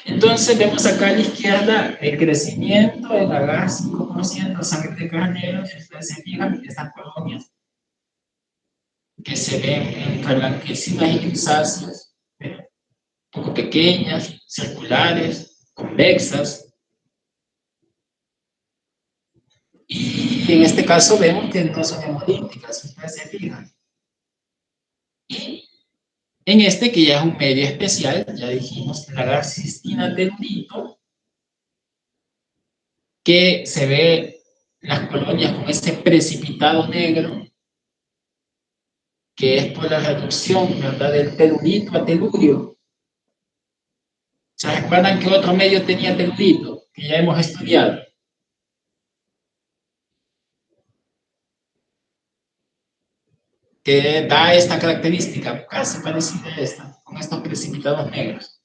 Entonces vemos acá a la izquierda el crecimiento en agar 5% sangre de carnero. Si ustedes se fijan, estas colonias que se ven blanquecinas y grisáceas, un poco pequeñas, circulares, convexas. Y Y en este caso vemos que no son hemolíticas, si ustedes se fijan. Y en este, que ya es un medio especial, ya dijimos, el agar cistina telurito, que se ve las colonias con ese precipitado negro, que es por la reducción, ¿verdad?, del telurito a telurio. ¿Se recuerdan que otro medio tenía telurito? Que ya hemos estudiado. Que da esta característica, casi parecida a esta, con estos precipitados negros.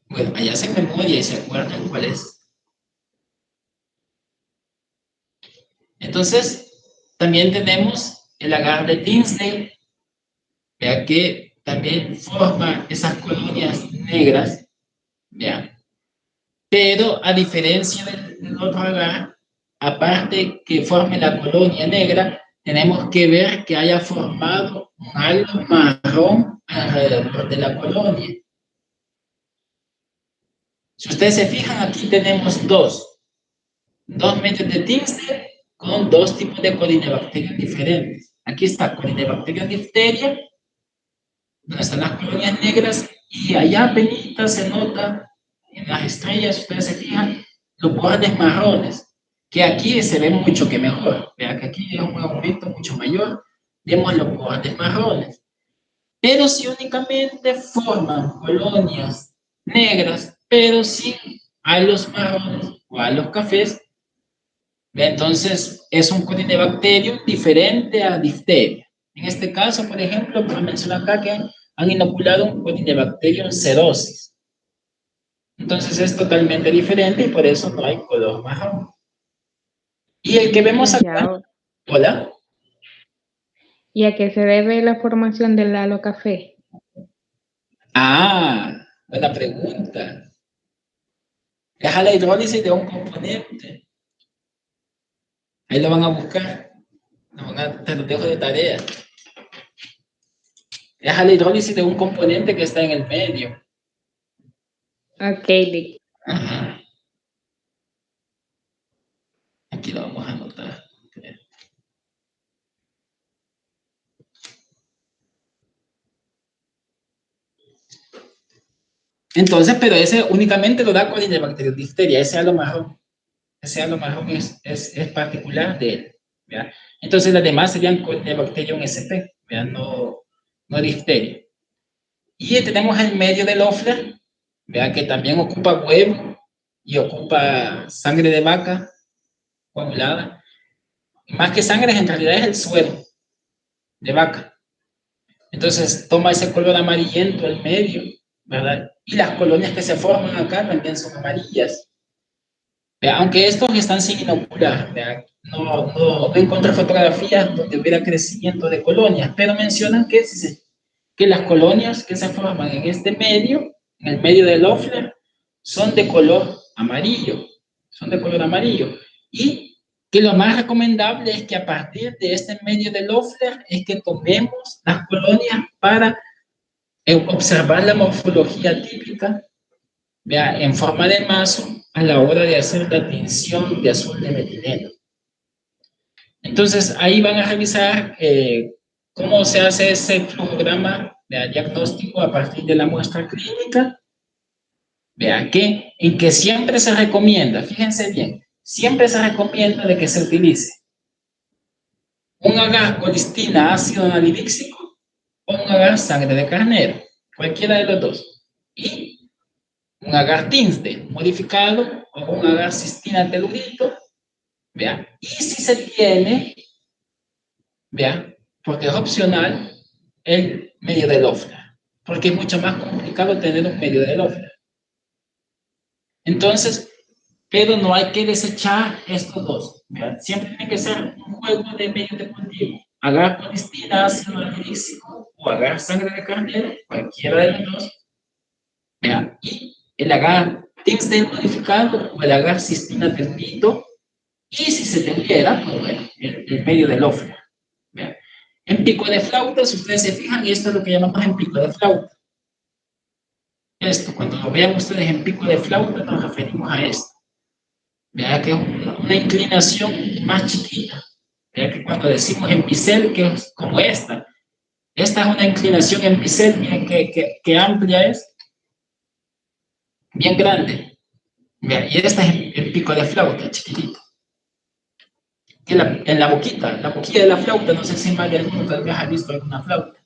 Bueno, allá se memoria y se acuerdan cuál es. Entonces, también tenemos el agar de Tinsley, vea que también forma esas colonias negras, vea. Pero a diferencia del otro agar, aparte que forme la colonia negra, tenemos que ver que haya formado un halo marrón alrededor de la colonia. Si ustedes se fijan, aquí tenemos dos medios de Tinsley con dos tipos de colinebacterias diferentes. Aquí está colinebacteria difteria, donde están las colonias negras, y allá apenas se nota en las estrellas, ustedes se fijan, los bordes marrones, que aquí se ve mucho que mejor. Vean que aquí es un aumento mucho mayor, vemos los bordes marrones. Pero si únicamente forman colonias negras, pero sin halos marrones o halos cafés, entonces es un colinebacterium diferente a difteria. En este caso, por ejemplo, por mencionar acá que han inoculado un colinebacterium sedosis. Entonces es totalmente diferente y por eso no hay color marrón. Y el que vemos acá, hola. ¿Y a qué se debe la formación del halo café? Ah, buena pregunta. Es a la hidrólisis de un componente. Ahí lo van a buscar. Te lo dejo de tarea. Es a la hidrólisis de un componente que está en el medio. Ok, Lick. Ajá. Aquí lo vamos a anotar. Entonces, pero ese únicamente lo da colinebacterium difteria, ese halo marrón. Ese halo marrón es particular de él. ¿Verdad? Entonces, las demás serían colinebacterium sp, ¿verdad? No difteria. Y tenemos el medio del Loeffler, ¿verdad? Que también ocupa huevo y ocupa sangre de vaca coagulada. Más que sangre, en realidad es el suero de vaca. Entonces, toma ese color amarillento el medio, ¿verdad? Y las colonias que se forman acá también son amarillas. Aunque estos están sin inocular, no encontré fotografías donde hubiera crecimiento de colonias, pero mencionan que las colonias que se forman en este medio, en el medio del Loeffler, son de color amarillo, y que lo más recomendable es que a partir de este medio del Loeffler es que tomemos las colonias para observar la morfología típica, vea, en forma de mazo a la hora de hacer la tinción de azul de metileno. Entonces, ahí van a revisar cómo se hace ese flujograma de diagnóstico a partir de la muestra clínica. Vean que en que siempre se recomienda, fíjense bien, siempre se recomienda de que se utilice un agar colistina ácido anhidríxico o un agar sangre de carnero, cualquiera de los dos. Y un agar Tinsley modificado o un agar cistina telurito, ¿vea? Y si se tiene, ¿vea? Porque es opcional, el medio de Loeffler, porque es mucho más complicado tener un medio de Loeffler. Entonces, pero no hay que desechar estos dos, ¿vea? Siempre tiene que ser un juego de medio de cultivo. Agar colistina ácido anhidríxico o agar sangre de carnero, cualquiera de los dos, ¿vea? Y el agar Tinsley modificado o el agar cistina telurito, Y si se tuviera, pues bueno, el medio de Loeffler. ¿Vean? En pico de flauta, si ustedes se fijan, esto es lo que llamamos en pico de flauta. Esto, cuando lo vean ustedes en pico de flauta, nos referimos a esto. Vean que es una inclinación más chiquita. Vean que cuando decimos en bisel, que es como esta es una inclinación en bisel, bien que amplia es, bien grande. Vean, y esta es en pico de flauta, chiquitito. En la boquilla de la flauta, no sé si más de alguno tal vez ha visto alguna flauta.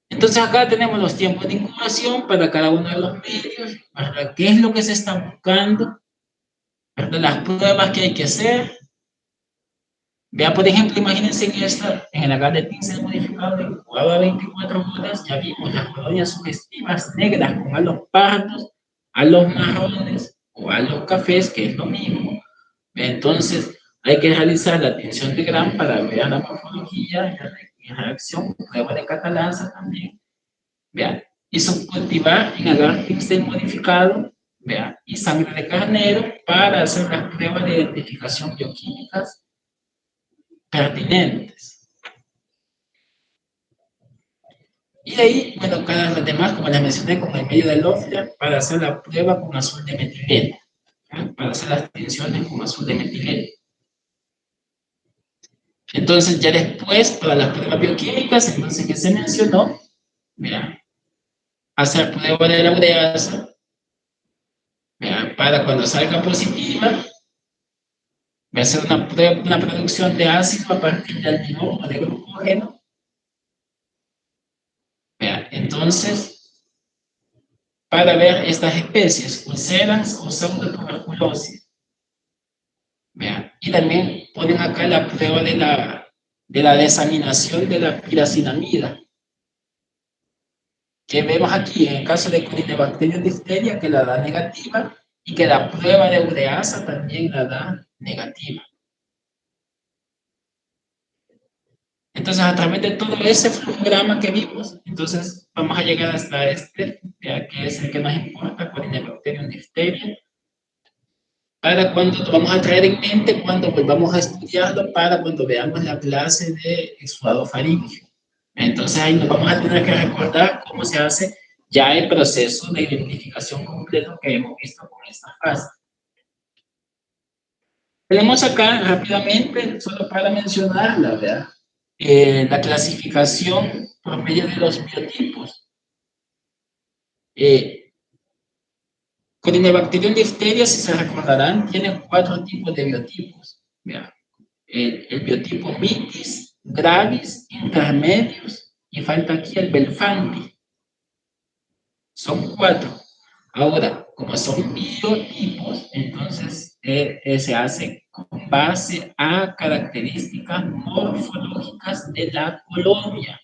Entonces acá tenemos los tiempos de incubación para cada uno de los medios, ¿verdad? ¿Qué es lo que se está buscando? ¿Verdad? Las pruebas que hay que hacer. Vea, por ejemplo, imagínense en el agar de Tinsel modificado de incubado a 24 horas, ya vimos las colonias sugestivas negras con halos pardos, halos marrones o halos cafés, que es lo mismo. Entonces, hay que realizar la tensión de Gram para ver la morfología y la reacción, prueba de catalasa también. Vean, y subcultivar en agar Tinsel modificado, vean, y sangre de carnero para hacer las pruebas de identificación bioquímicas pertinentes. Y ahí, bueno, cada vez demás, como les mencioné, como el medio de Loeffler, para hacer la prueba con azul de metileno, para hacer las tensiones con azul de metileno. Entonces, ya después, para las pruebas bioquímicas, entonces que se mencionó, mira, hacer prueba de la ureasa, mira, para cuando salga positiva, voy a hacer una producción de ácido a partir del almidón o de glucógeno. Mira, entonces, para ver estas especies, ulceras o pseudotuberculosis. Vean, y también ponen acá la prueba de la desaminación de la piracinamida, que vemos aquí en el caso de Corynebacterium diphtheria que la da negativa y que la prueba de ureasa también la da negativa. Entonces, a través de todo ese flujograma que vimos, entonces vamos a llegar hasta este, ya que es el que nos importa, Corynebacterium diphtheria, para cuando lo vamos a traer en mente, cuando volvamos a estudiarlo, para cuando veamos la clase de exudado faríngeo. Entonces ahí nos vamos a tener que recordar cómo se hace ya el proceso de identificación completo que hemos visto con esta fase. Tenemos acá rápidamente, solo para mencionarla, ¿verdad? La clasificación por medio de los biotipos. Corynebacterium diphtheria, si se recordarán, tiene 4 tipos de biotipos. ¿Verdad? El biotipo mitis, gravis, intermedios, y falta aquí el belfanti. Son 4. Ahora, como son biotipos, entonces se hace con base a características morfológicas de la colonia.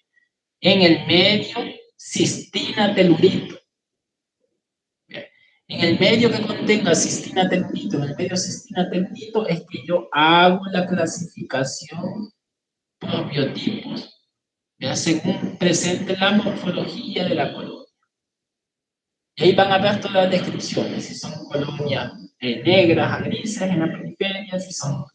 En el medio, cistina telurito. En el medio que contenga cistina telurito, en el medio cistina telurito, es que yo hago la clasificación por biotipos, ¿ya? Según presente la morfología de la colonia. Y ahí van a ver todas las descripciones, si son colonias negras a grises en la periferia, si son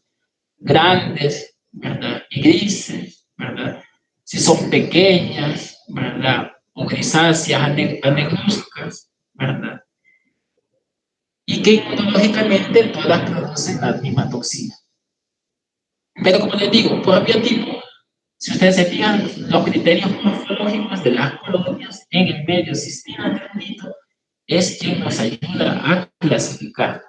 grandes, ¿verdad? Y grises, ¿verdad? Si son pequeñas, ¿verdad? O grisáceas a negruzcas, ¿verdad? Y que inmunológicamente todas producen la misma toxina. Pero como les digo, por biotipo, si ustedes se fijan, los criterios morfológicos de las colonias en el medio cistina telurito es quien nos ayuda a clasificar.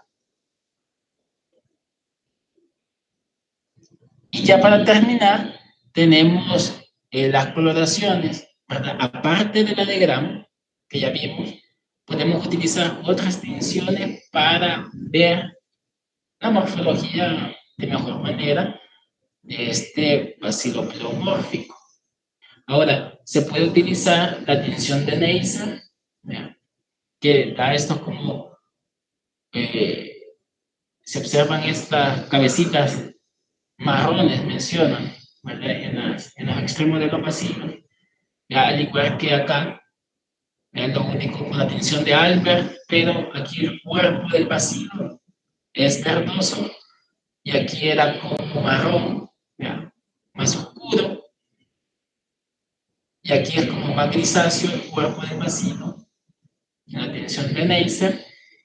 Y ya para terminar, tenemos las coloraciones, ¿verdad? Aparte de la de Gram, que ya vimos, podemos utilizar otras tensiones para ver la morfología de mejor manera de este bacilo pleomórfico. Ahora, se puede utilizar la tensión de Neisser, que da esto como se observan estas cabecitas marrones, mencionan, ¿verdad? En los extremos de los bacilos, al igual que acá, lo único con la tensión de Albert, pero aquí el cuerpo del bacilo es verdoso, y aquí era como marrón, ¿ya? Más oscuro, y aquí es como más grisáceo el cuerpo del bacilo, la tinción de Neisser,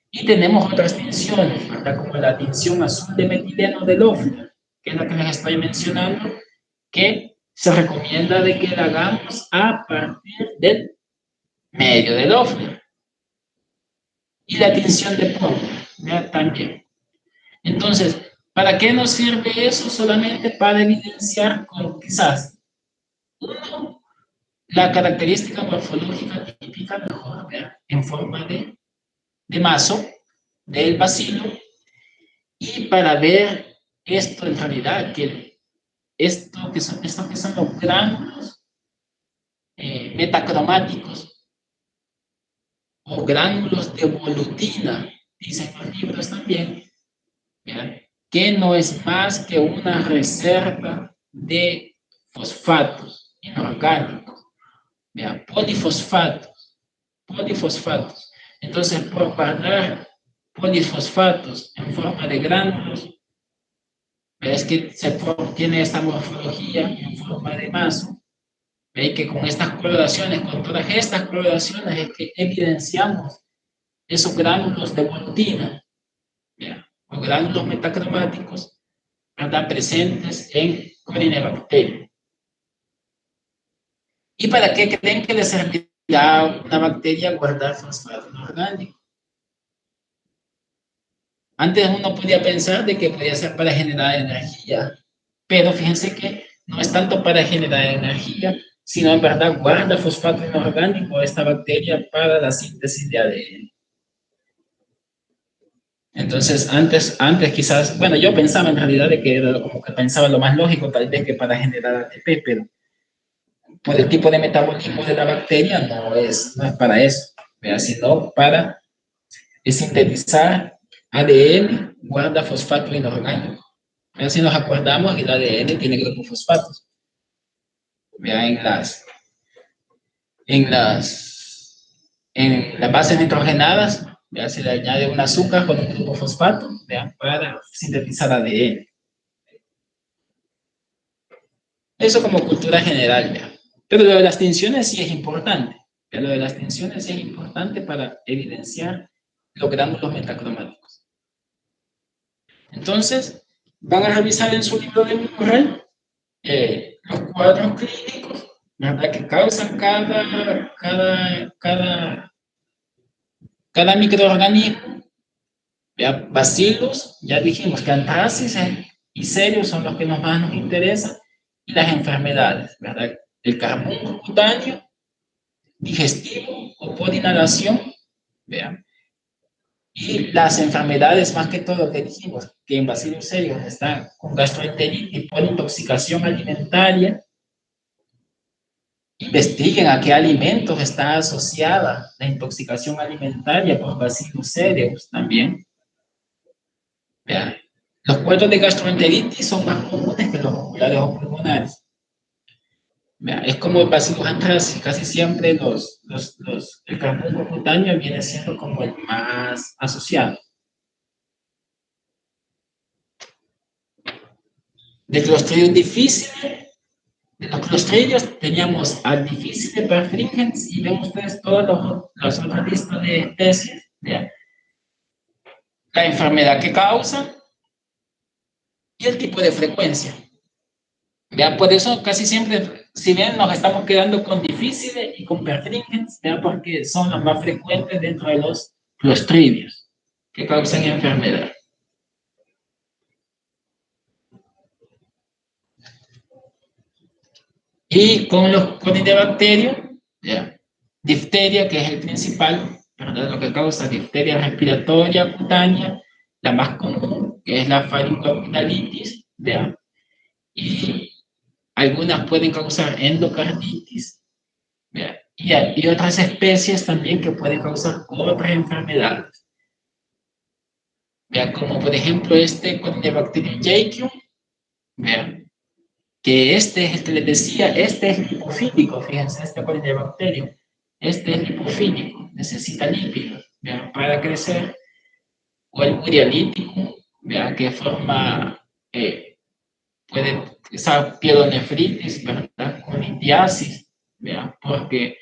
y tenemos otras tinciones, ¿verdad? Como la tinción azul de metileno de Loeffler, que es la que les estoy mencionando, que se recomienda de que la hagamos a partir del medio de Loeffler. Y la tinción de Ponder, ¿ya? También. Entonces, ¿para qué nos sirve eso? Solamente para evidenciar con quizás, uno, la característica morfológica típica mejor, ¿verdad? En forma de mazo del bacilo, y para ver esto en realidad, que esto que son los gránulos metacromáticos o gránulos de volutina, dicen los libros también, ¿verdad? Que no es más que una reserva de fosfatos inorgánicos, ¿verdad? Polifosfatos. Entonces, por guardar polifosfatos en forma de gránulos, es que tiene esta morfología en forma de mazo. Veis que con estas coloraciones, con todas estas coloraciones, es que evidenciamos esos gránulos de volutina, ¿ya? O gránulos metacromáticos, ¿verdad? Presentes en Corynebacterium. ¿Y para qué creen que le servirá a una bacteria guardar fosfato inorgánico? Antes uno podía pensar de que podía ser para generar energía, pero fíjense que no es tanto para generar energía, sino en verdad guarda fosfato inorgánico esta bacteria para la síntesis de ADN. Entonces, antes quizás, bueno, yo pensaba en realidad de que era como que pensaba lo más lógico, tal vez que para generar ATP, pero por el tipo de metabolismo de la bacteria no es para eso, ¿verdad? Sino para sintetizar ADN, guarda fosfato inorgánico. Si nos acordamos, el ADN tiene grupos fosfatos. ¿Verdad? En las bases nitrogenadas, ¿verdad? Se le añade un azúcar con un grupo fosfato, ¿verdad? Para sintetizar ADN. Eso como cultura general, ¿verdad? Pero lo de las tinciones sí es importante. ¿Verdad? Lo de las tinciones sí es importante para evidenciar los gránulos metacromáticos. Entonces, van a revisar en su libro de Murray los cuadros clínicos, ¿verdad? Que causan cada microorganismo. ¿Verdad? Bacilos, ya dijimos que antracis y cerios son los que más nos interesan, y las enfermedades, ¿verdad? El carbón cutáneo, digestivo o por inhalación, ¿verdad? Y las enfermedades, más que todo, que dijimos que en bacilos serios están con gastroenteritis por intoxicación alimentaria. Investiguen a qué alimentos está asociada la intoxicación alimentaria por bacilos cereus también. Vean, los cuadros de gastroenteritis son más comunes que los oculares o pulmonares. Vean, es como bacilos antracis, casi siempre el carbón cutáneo viene siendo como el más asociado. De Clostridium difficile, de los Clostridios teníamos al difficile perfringens, y ven ustedes todas las otras listas de especies, ¿ya? La enfermedad que causa y el tipo de frecuencia. ¿Ya? Por eso casi siempre, si bien nos estamos quedando con difficile y con perfringens, ¿ya? Porque son los más frecuentes dentro de los Clostridios que causan enfermedad. Y con los Corynebacterium, ¿ya? Difteria, que es el principal, ¿verdad? Lo que causa difteria respiratoria cutánea, la más común, que es la faringoamigdalitis, ¿ya? Y algunas pueden causar endocarditis, ¿ya? Y otras especies también que pueden causar otras enfermedades, ¿ya? Como por ejemplo Corynebacterium jejunum, ¿ya? Que este es el que les decía, este es lipofílico, fíjense, Corynebacterium, este es lipofílico, necesita lípidos, ¿ya? Para crecer, o el Murialyticum, ¿ya? Que forma puede estar pielonefritis, ¿verdad? Colidiasis, ¿verdad? Porque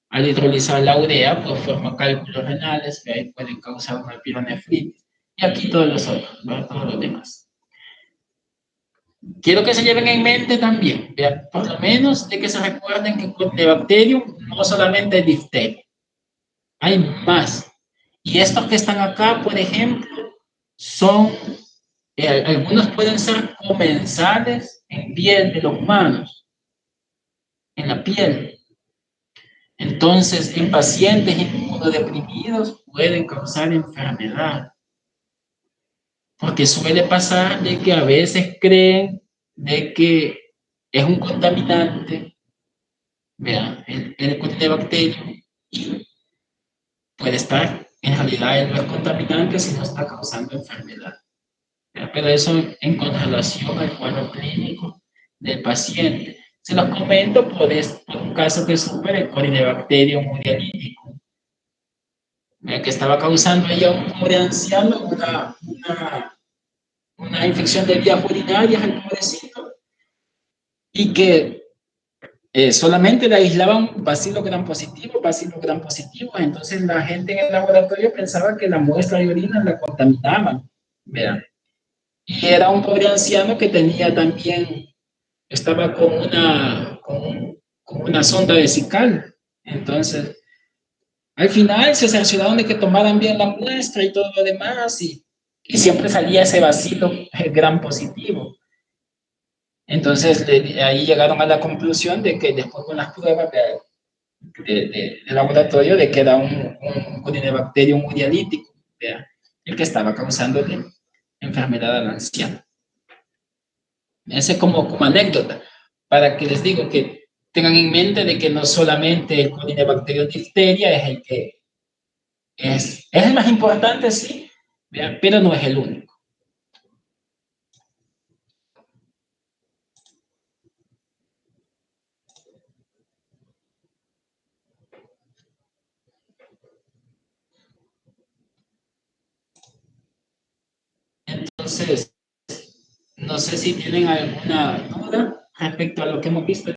al hidrolizar la urea, pues forma cálculos renales, ¿verdad? Y pueden causar una pielonefritis. Y aquí todos los otros, ¿verdad? Todos los demás. Quiero que se lleven en mente también, ¿verdad? Por lo menos de que se recuerden que Corynebacterium no solamente es difteria, hay más. Y estos que están acá, por ejemplo, son, algunos pueden ser comensales en piel de los humanos, en la piel. Entonces, en pacientes inmunodeprimidos pueden causar enfermedad. Porque suele pasar de que a veces creen de que es un contaminante, vean, el Corynebacterium, y puede estar, en realidad él no es contaminante, sino está causando enfermedad. Pero eso en relación al cuadro clínico del paciente. Se los comento por un caso que supe el Corynebacterium murialítico, que estaba causando ahí a un pobre anciano una infección de vías urinarias al pobrecito, y que solamente le aislaban bacilo gram positivo, entonces la gente en el laboratorio pensaba que la muestra de orina la contaminaban, ¿verdad? Y era un pobre anciano que tenía también, estaba con una sonda vesical. Entonces, al final se cercioraron de que tomaran bien la muestra y todo lo demás, y siempre salía ese bacilo gran positivo. Entonces, ahí llegaron a la conclusión de que después con las pruebas de laboratorio, de que era un Corynebacterium murialítico, el que estaba causando enfermedad al anciano. Ese es como anécdota, para que les digo que tengan en mente de que no solamente el Corynebacterium difteria es el que es el más importante, sí, pero no es el único. Entonces, no sé si tienen alguna duda respecto a lo que hemos visto.